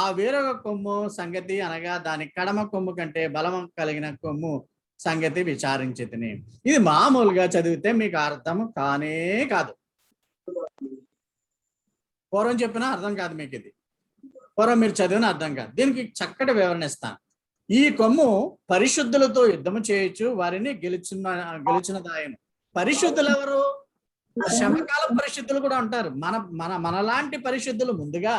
ఆ వేరొక కొమ్ము సంగతి, అనగా దాని కడమ కొమ్ము కంటే బలము కలిగిన కొమ్ము సంగతి విచారించితిని. ఇది మామూలుగా చదివితే మీకు అర్థం కానే కాదు. పూర్వం చెప్పినా అర్థం కాదు మీకు. ఇది పూర్వం మీరు చదివిన అర్థం కాదు. దీనికి చక్కటి వివరణ ఇస్తాను. ఈ కొమ్ము పరిశుద్ధులతో యుద్ధము చేయొచ్చు, వారిని గెలిచినదాయను. పరిశుద్ధులు ఎవరు? శమకాల పరిశుద్ధులు కూడా ఉంటారు. మనలాంటి పరిశుద్ధులు ముందుగా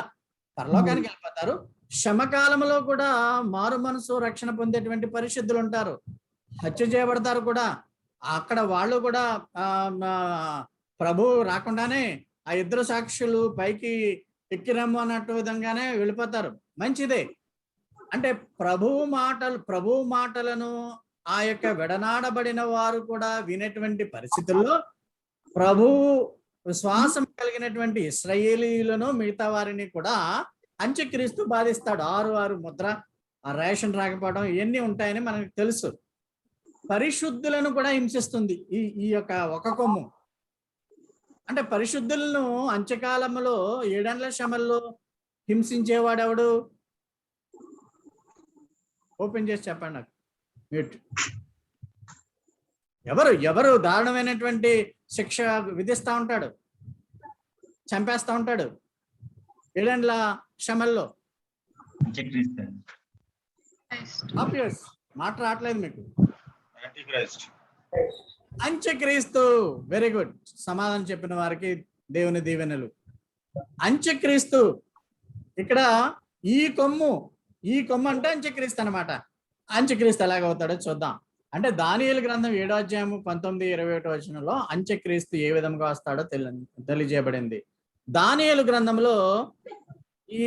పరలోకానికి వెళ్ళిపోతారు. శమకాలంలో కూడా మారు మనసు రక్షణ పొందేటువంటి పరిశుద్ధులు ఉంటారు. హత్య చేయబడతారు కూడా. అక్కడ వాళ్ళు కూడా ప్రభు రాకుండానే ఆ 2 సాక్షులు పైకి ఎక్కిరమ్ము అన్నట్టు విధంగానే వెళ్ళిపోతారు. మంచిదే. అంటే ప్రభు మాటలను ఆ యొక్క విడనాడబడిన వారు కూడా వినేటువంటి పరిస్థితుల్లో ప్రభు విశ్వాసం కలిగినటువంటి ఇశ్రాయేలీయులను మిగతా వారిని కూడా అంత్యక్రీస్తు బాధిస్తాడు. 6 ముద్ర, ఆ రేషన్ రాకపోవడం, ఇవన్నీ ఉంటాయని మనకు తెలుసు. పరిశుద్ధులను కూడా హింసిస్తుంది ఈ యొక్క ఒక కొమ్ము. అంటే పరిశుద్ధులను అంత్యకాలంలో 7 ఏళ్ల శ్రమల్లో హింసించేవాడెవడు? ఓపెన్ చేసి చెప్పండి నాకు. మ్యూట్. ఎవరు దారుణమైనటువంటి శిక్ష విధిస్తా ఉంటాడు, చంపేస్తా ఉంటాడు 7 ఏళ్ల శ్రమల్లో? మాట రావట్లేదు మీకు. అంత్యక్రీస్తు. Very good. సమాధానం చెప్పిన వారికి దేవుని దీవెనలు. అంత్యక్రీస్తు. ఇక్కడ ఈ కొమ్ము అంటే అంత్యక్రీస్తు అన్నమాట. అంత్యక్రీస్తు ఎలాగవుతాడో చూద్దాం. అంటే దానియేలు గ్రంథం 7వ అధ్యాయము 19-21 వచనంలో అంత్యక్రీస్తు ఏ విధంగా వస్తాడో తెలియజేయబడింది. దానియేలు గ్రంథంలో ఈ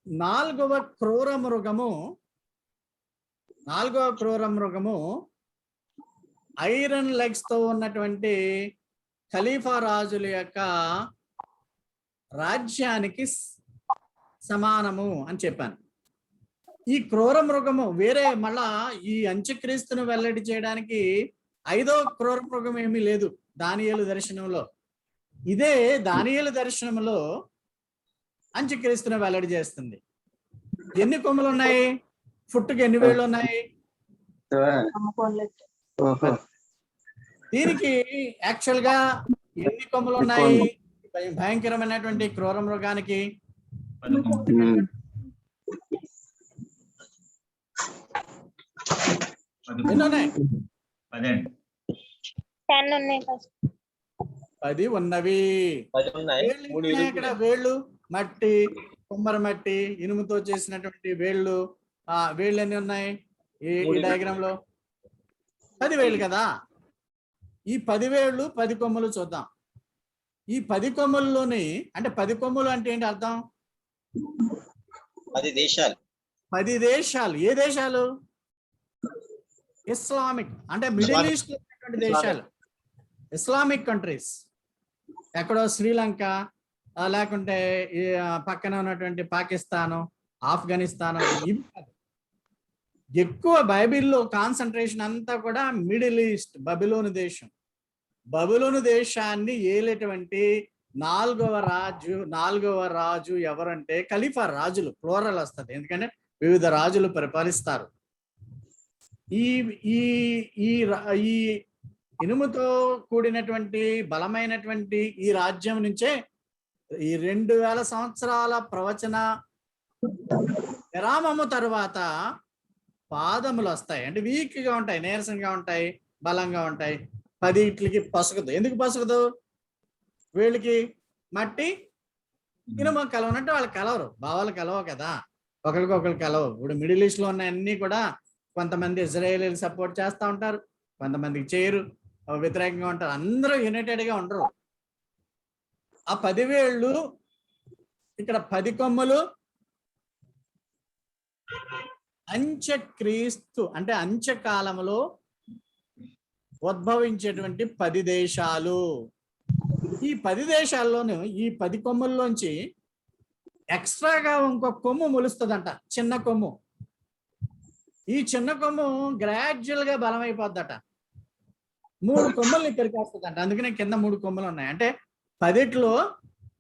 4వ క్రూర మృగము ఐరన్ లెగ్స్ తో ఉన్నటువంటి ఖలీఫా రాజుల యొక్క రాజ్యానికి సమానము అని చెప్పాను. ఈ క్రూర మృగము వేరే మళ్ళా ఈ అంత్యక్రీస్తును వెల్లడి చేయడానికి 5వ క్రూర మృగం ఏమీ లేదు దానియేలు దర్శనంలో. ఇదే దానియేలు దర్శనంలో అంత్యక్రీస్తును వెల్లడి చేస్తుంది. ఎన్ని కొమ్ములు ఉన్నాయి? ఫుట్టుకి ఎన్ని వేళ్ళు ఉన్నాయి? దీనికి యాక్చువల్ గా ఎన్ని కొమ్ములు ఉన్నాయి? భయంకరమైనటువంటి క్రూర మృగానికి ఎన్ని ఉన్నాయి? 10 ఉన్నవి. ఇక్కడ వేళ్ళు మట్టి, కొమ్మర మట్టి, ఇనుముతో చేసినటువంటి వేళ్ళు. వేళ్ళు ఎన్ని ఉన్నాయి ఈ డయాగ్రామ్ లో? 10 వేళ్ళు కదా. ఈ 10 వేళ్ళు 10 కొమ్ములు చూద్దాం. ఈ 10 కొమ్ముల్లోని అంటే 10 కొమ్ములు అంటే ఏంటి అర్థం? 10 దేశాలు. 10 దేశాలు. ఏ దేశాలు? ఇస్లామిక్ అంటే మిడిల్ ఈస్ట్ లో ఉన్నటువంటి దేశాలు, ఇస్లామిక్ కంట్రీస్. ఎక్కడో శ్రీలంక, లేకుంటే పక్కన ఉన్నటువంటి పాకిస్తాను, ఆఫ్ఘనిస్తాను. ఇవి ఎక్కువ బైబిల్లో కాన్సన్ట్రేషన్ అంతా కూడా మిడిల్ ఈస్ట్, బబులోను దేశం. బబులోను దేశాన్ని ఏలేటువంటి 4వ రాజు ఎవరంటే ఖలీఫా రాజులు. ప్లోరల్ వస్తుంది, ఎందుకంటే వివిధ రాజులు పరిపాలిస్తారు. ఈ ఈ ఈ ఈ ఇనుముతో కూడినటువంటి బలమైనటువంటి ఈ రాజ్యం నుంచే ఈ 2000 సంవత్సరాల ప్రవచన విరామము తరువాత పాదములు వస్తాయి. అంటే వీక్ గా ఉంటాయి, నీరసంగా ఉంటాయి, బలంగా ఉంటాయి. 10 పసుకదు. ఎందుకు పసుకదు? వీళ్ళకి మట్టి ఇనుము కలవనట్టు వాళ్ళు కలవరు, భావాలు కలవు కదా, ఒకరికొకరు కలవు. ఇప్పుడు మిడిల్ ఈస్ట్ లో ఉన్న అన్ని కూడా కొంతమంది ఇజ్రాయేలీలు సపోర్ట్ చేస్తూ ఉంటారు, కొంతమందికి చేయరు, వ్యతిరేకంగా ఉంటారు. అందరూ యునైటెడ్ గా ఉండరు. ఆ 10 వేళ్ళు ఇక్కడ 10 కొమ్ములు అంత్యక్రీస్తు అంటే అంత్యకాలంలో ఉద్భవించేటువంటి 10 దేశాలు. ఈ 10 దేశాల్లోనూ ఈ 10 కొమ్ముల్లోంచి ఎక్స్ట్రాగా ఇంకో కొమ్ము మొలుస్తుందంట, చిన్న కొమ్ము. ఈ చిన్న కొమ్ము గ్రాడ్యువల్ గా బలమైపోద్దట. 3 కొమ్ముల్ని పెరికేస్తుందంట. అందుకనే కింద 3 కొమ్ములు ఉన్నాయి. అంటే 10లో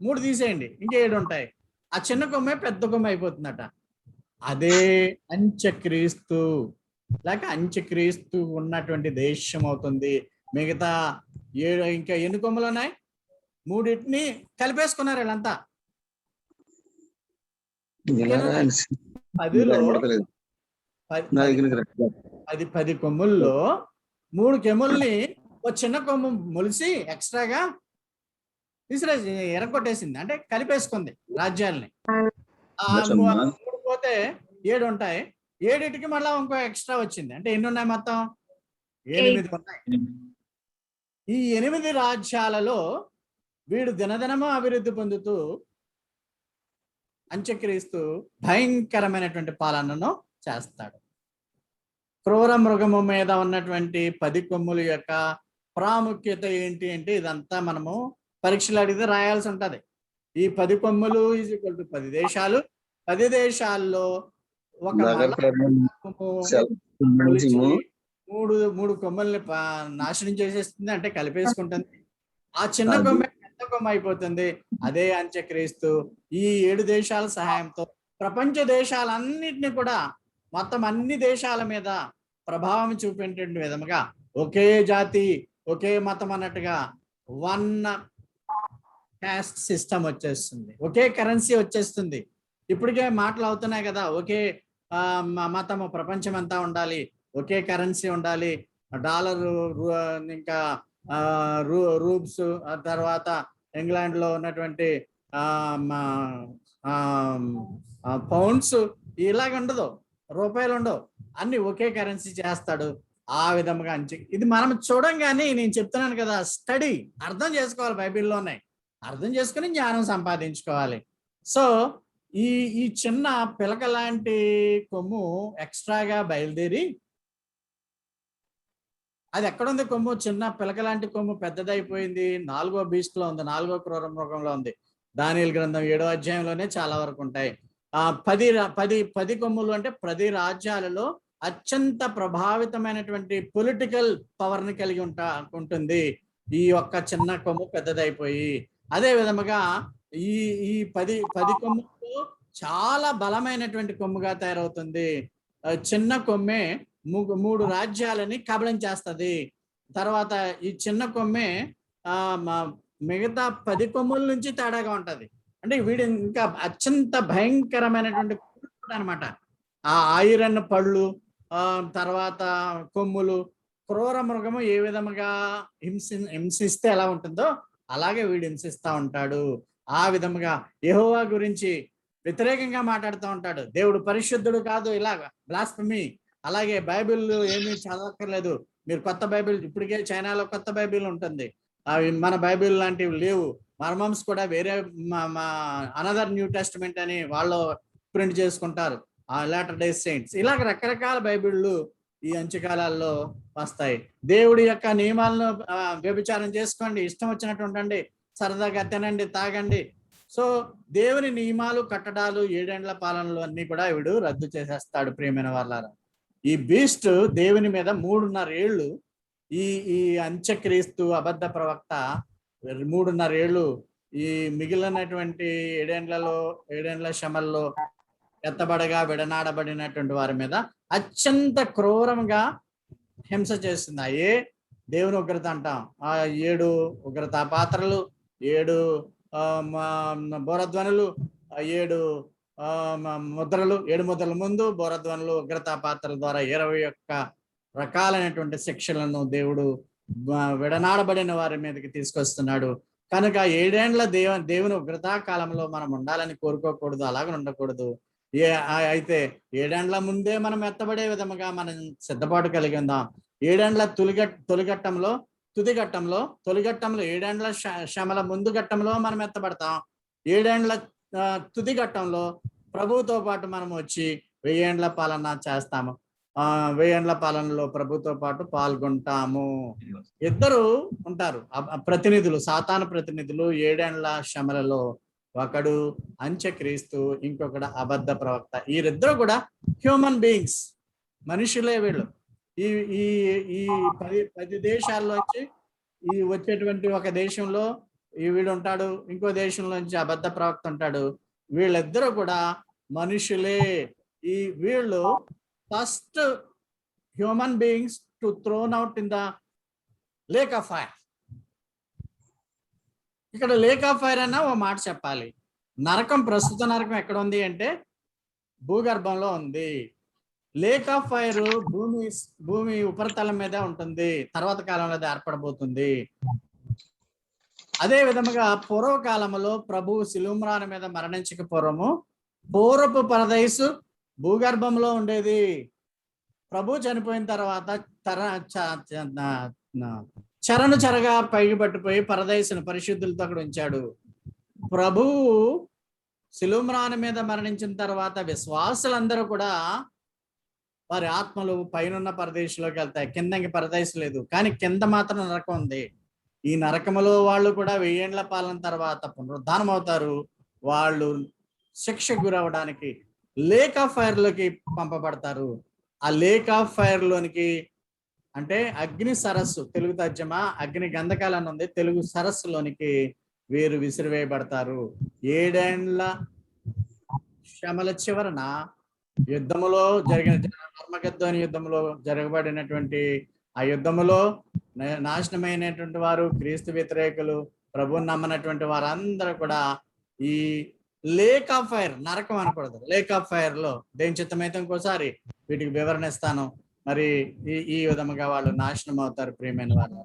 3 తీసేయండి, ఇంకా 7 ఉంటాయి. ఆ చిన్న కొమ్మే పెద్ద కొమ్మ అయిపోతుందట. అదే అంత్యక్రీస్తు లేక అంత్యక్రీస్తు ఉన్నటువంటి దేశం అవుతుంది. మిగతా 7 ఇంకా ఎన్ని కొమ్ములు ఉన్నాయి? 3 కలిపేసుకున్నారు వీళ్ళంతా. 10 కొమ్ముల్లో 3 కొమ్ముల్ని ఒక చిన్న కొమ్ము మొలిసి ఎక్స్ట్రాగా తీసిరేసి ఎరగొట్టేసింది. అంటే కలిపేసుకుంది రాజ్యాలని. 3 పోతే 7 ఉంటాయి. 7కి మళ్ళా ఇంకో ఎక్స్ట్రా వచ్చింది. అంటే ఎన్ని ఉన్నాయి మొత్తం? 8 ఉన్నాయి. ఈ 8 రాజ్యాలలో వీడు దినదినము అభివృద్ధి పొందుతూ అంత్యక్రీస్తు భయంకరమైనటువంటి పాలనను చేస్తాడు. క్రూర మృగము మీద ఉన్నటువంటి 10 కొమ్ముల యొక్క ప్రాముఖ్యత ఏంటి అంటే ఇదంతా మనము పరీక్షలు అడిగితే రాయాల్సి ఉంటది. ఈ 10 కొమ్ములు = 10 దేశాలు. 10 దేశాల్లో ఒక మూడు కొమ్మల్ని నాశనం చేసేస్తుంది, అంటే కలిపేసుకుంటుంది. ఆ చిన్న కొమ్మ పెద్ద కొమ్మ అయిపోతుంది. అదే అంత్యక్రీస్తు ఈ 7 దేశాల సహాయంతో ప్రపంచ దేశాలన్నిటిని కూడా మొత్తం అన్ని దేశాల మీద ప్రభావం చూపేటువంటి విధముగా ఒకే జాతి, ఒకే మతం అన్నట్టుగా 1 క్యాస్ట్ సిస్టమ్ వచ్చేస్తుంది, ఒకే కరెన్సీ వచ్చేస్తుంది. ఇప్పటికే మాటలు అవుతున్నాయి కదా, ఒకే మతము ప్రపంచం అంతా ఉండాలి, ఒకే కరెన్సీ ఉండాలి, డాలర్, ఇంకా రూబ్స్, ఆ తర్వాత ఇంగ్లాండ్ లో ఉన్నటువంటి పౌండ్స్ ఇలాగ ఉండదు, రూపాయలు ఉండవు, అన్ని ఒకే కరెన్సీ చేస్తాడు. ఆ విధంగా ఇది మనం చూడంగానే నేను చెప్తున్నాను కదా, స్టడీ అర్థం చేసుకోవాలి, బైబిల్లో ఉన్నాయి, అర్థం చేసుకుని జ్ఞానం సంపాదించుకోవాలి. సో ఈ చిన్న పిలక లాంటి కొమ్ము ఎక్స్ట్రాగా బయలుదేరి, అది ఎక్కడుంది కొమ్ము? చిన్న పిలక లాంటి కొమ్ము పెద్దదైపోయింది, 4వ బీస్ట్ లో ఉంది, 4వ క్రూర మృగంలో ఉంది. దానియేలు గ్రంథం 7వ అధ్యాయంలోనే చాలా వరకు ఉంటాయి. 10 కొమ్ములు అంటే 10 రాజ్యాలలో అత్యంత ప్రభావితమైనటువంటి పొలిటికల్ పవర్ ని కలిగి ఉంటుంది ఈ ఒక్క చిన్న కొమ్ము పెద్దదైపోయి. అదే విధముగా ఈ 10 కొమ్ములు చాలా బలమైనటువంటి కొమ్ముగా తయారవుతుంది. చిన్న కొమ్మే 3 రాజ్యాలని కబళించేస్తుంది. తర్వాత ఈ చిన్న కొమ్మే మిగతా 10 కొమ్ముల నుంచి తేడాగా ఉంటది. అంటే వీడు ఇంకా అత్యంత భయంకరమైనటువంటి అనమాట. ఆ ఐరన్ పళ్ళు, తర్వాత కొమ్ములు, క్రూర మృగము ఏ విధముగా హింసిస్తే ఎలా ఉంటుందో అలాగే వీడు హింసిస్తా ఉంటాడు. ఆ విధముగా యెహోవా గురించి వ్యతిరేకంగా మాట్లాడుతూ ఉంటాడు. దేవుడు పరిశుద్ధుడు కాదు, ఇలాగ బ్లాస్ఫమీ. అలాగే బైబిల్ ఏమీ చదవక్కర్లేదు, మీరు కొత్త బైబిల్, ఇప్పటికే చైనాలో కొత్త బైబిల్ ఉంటుంది, అవి మన బైబిల్ లాంటివి లేవు. మర్మమ్స్ కూడా వేరే అనదర్ న్యూ టెస్టిమెంట్ అని వాళ్ళు ప్రింట్ చేసుకుంటారు, లేటర్ డే సెయింట్స్. ఇలాగ రకరకాల బైబిళ్ళు ఈ అంత్యకాలాల్లో వస్తాయి. దేవుడి యొక్క నియమాలను వ్యభిచారం చేసుకోండి, ఇష్టం వచ్చినట్టు ఉండండి, సరదాగా తినండి, తాగండి. సో దేవుని నియమాలు, కట్టడాలు, 7 ఏండ్ల పాలనలు అన్ని కూడా వీడు రద్దు చేసేస్తాడు. ప్రియమైన వాళ్ళారా, ఈ బీస్ట్ దేవుని మీద 3.5 ఏళ్ళు, ఈ అంత్యక్రీస్తు అబద్ధ ప్రవక్త 3.5 ఏళ్ళు ఈ మిగిలినటువంటి 7 ఏండ్ల శ్రమల్లో ఎత్తబడగా విడనాడబడినటువంటి వారి మీద అత్యంత క్రూరంగా హింస చేస్తుంది. అయ్యే దేవుని ఉగ్రత అంటాం. ఆ 7 ఉగ్రత పాత్రలు, 7 బోరధ్వనులు, 7 ముద్రలు, 7 ముద్రల ముందు బోరధ్వనులు, ఉగ్రత పాత్రల ద్వారా 21 రకాలైనటువంటి శిక్షలను దేవుడు విడనాడబడిన వారి మీదకి తీసుకొస్తున్నాడు. కనుక 7 ఏండ్ల దేవుని ఉగ్రతా కాలంలో మనం ఉండాలని కోరుకోకూడదు, అలాగ ఉండకూడదు. అయితే 7 ఏండ్ల ముందే మనం ఎత్తబడే విధముగా మనం సిద్ధపాటు కలిగి ఉందాం. 7 ఏండ్ల తుది ఘట్టంలో 7 ఏండ్ల శ్రమల ముందు ఘట్టంలో మనం ఎత్తబడతాం. 7 ఏండ్ల తుది ఘట్టంలో ప్రభువుతో పాటు మనం వచ్చి 1000 ఏండ్ల పాలన చేస్తాము. 1000 ఏండ్ల పాలనలో ప్రభుతో పాటు పాల్గొంటాము. ఇద్దరు ఉంటారు ప్రతినిధులు, సాతాను ప్రతినిధులు 7 ఏండ్ల శ్రమలలో. ఒకడు అంత్యక్రీస్తు, ఇంకొకడు అబద్ధ ప్రవక్త. వీరిద్దరు కూడా హ్యూమన్ బీయింగ్స్, మనుషులే వీళ్ళు. ఈ 10 దేశాల్లోంచి వచ్చేటువంటి ఒక దేశంలో వీడు ఉంటాడు, ఇంకో దేశంలోంచి అబద్ధ ప్రవక్త ఉంటాడు. వీళ్ళిద్దరూ కూడా మనుషులే. వీళ్ళు first human beings to throne out in the lake of fire. ఇక్కడ లేక్ ఆఫ్ ఫైర్ అన్న ఓ మాట చెప్పాలి. నరకం, ప్రస్తుత నరకం ఎక్కడ ఉంది అంటే భూగర్భంలో ఉంది. లేక్ ఆఫ్ ఫైర్ భూమి ఉపరితలం మీద ఉంటుంది, తర్వాత కాలంలో అది ఏర్పడబోతుంది. అదే విధముగా పూర్వకాలంలో ప్రభు శిలుమ్రాను మీద మరణించక పూర్వపు పరదైసు భూగర్భంలో ఉండేది. ప్రభు చనిపోయిన తర్వాత చెరగా పైకి పట్టిపోయి పరదైసును పరిశుద్ధులతో అక్కడ ఉంచాడు. ప్రభువు శిలుమ్రాను మీద మరణించిన తర్వాత విశ్వాసులందరూ కూడా వారి ఆత్మలు పైనున్న పరదేశంలోకి వెళ్తాయి. కిందకి పరదేశం లేదు, కానీ కింద మాత్రం నరకం ఉంది. ఈ నరకములో వాళ్ళు కూడా 1000 ఏండ్ల పాలన తర్వాత పునరుద్ధానం అవుతారు. వాళ్ళు శిక్ష గురవడానికి లేక్ ఆఫ్ ఫైర్ లోకి పంపబడతారు. ఆ లేక్ ఆఫ్ ఫైర్ లోనికి అంటే అగ్ని సరస్సు, తెలుగు తర్జమా అగ్ని గంధకాలని ఉంది, తెలుగు సరస్సులోనికి వీరు విసిరివేయబడతారు. 7 ఏండ్ల శ్రమల చివరన యుద్ధములో జరిగిన అర్మగద్దోని యుద్ధములో జరగబడినటువంటి ఆ యుద్ధములో నాశనమైనటువంటి వారు, క్రీస్తు వ్యతిరేకులు, ప్రభువుని నమ్మనటువంటి వారందరూ కూడా ఈ లేక్ ఆఫ్ ఫైర్, నరకం అనకూడదు, లేక్ ఆఫ్ ఫైర్ లో దేవుని చిత్తమైతే ఇంకోసారి వీటికి వివరణ ఇస్తాను. మరి ఈ విధముగా వాళ్ళు నాశనం అవుతారు. ప్రియమైన వారు,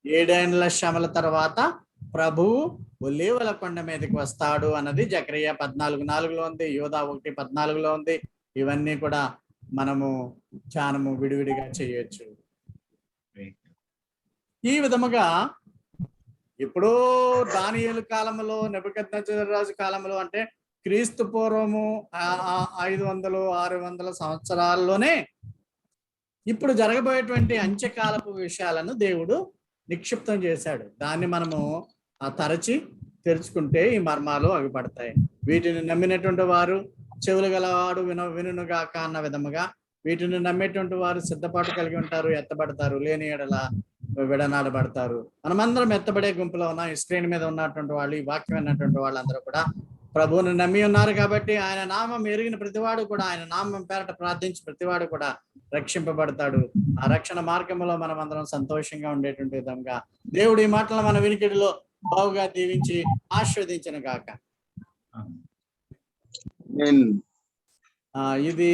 7 ఏండ్ల శ్రమల తర్వాత ప్రభువు ఒలీవల కొండ మీదకి వస్తాడు అన్నది జకరియా 14:4 ఉంది, యోధా 1:14 ఉంది. ఇవన్నీ కూడా మనము ధ్యానము విడివిడిగా చేయొచ్చు. ఈ విధముగా ఎప్పుడో దానియేలు కాలంలో, నెబుకద్నెజరు రాజు కాలంలో, అంటే క్రీస్తు పూర్వము 500-600 సంవత్సరాల్లోనే ఇప్పుడు జరగబోయేటువంటి అంత్యకాలపు విషయాలను దేవుడు నిక్షిప్తం చేశాడు. దాన్ని మనము తరచి తెరుచుకుంటే ఈ మర్మాలు అగుపడతాయి. వీటిని నమ్మినటువంటి వారు చెవులు గలవాడు వినుగాక అన్న విధముగా వీటిని నమ్మేటువంటి వారు సిద్ధపాటు కలిగి ఉంటారు, ఎత్తబడతారు. లేని ఎడల విడనాడబడతారు. మనమందరం ఎత్తబడే గుంపులో ఉన్నాం. ఈ స్క్రీన్ మీద ఉన్నటువంటి వాళ్ళు, ఈ వాక్యం విన్నటువంటి వాళ్ళందరూ కూడా ప్రభువుని నమ్మి ఉన్నారు కాబట్టి ఆయన నామం ఎరిగిన ప్రతివాడు కూడా, ఆయన నామం పేరట ప్రార్థించి ప్రతివాడు కూడా రక్షింపబడతాడు. ఆ రక్షణ మార్గంలో మనం అందరం సంతోషంగా ఉండేటువంటి విధంగా దేవుడు ఈ మాటలు మన వినికిడిలో బావుగా దీవించి ఆశీర్వదించిన గాక. ఇది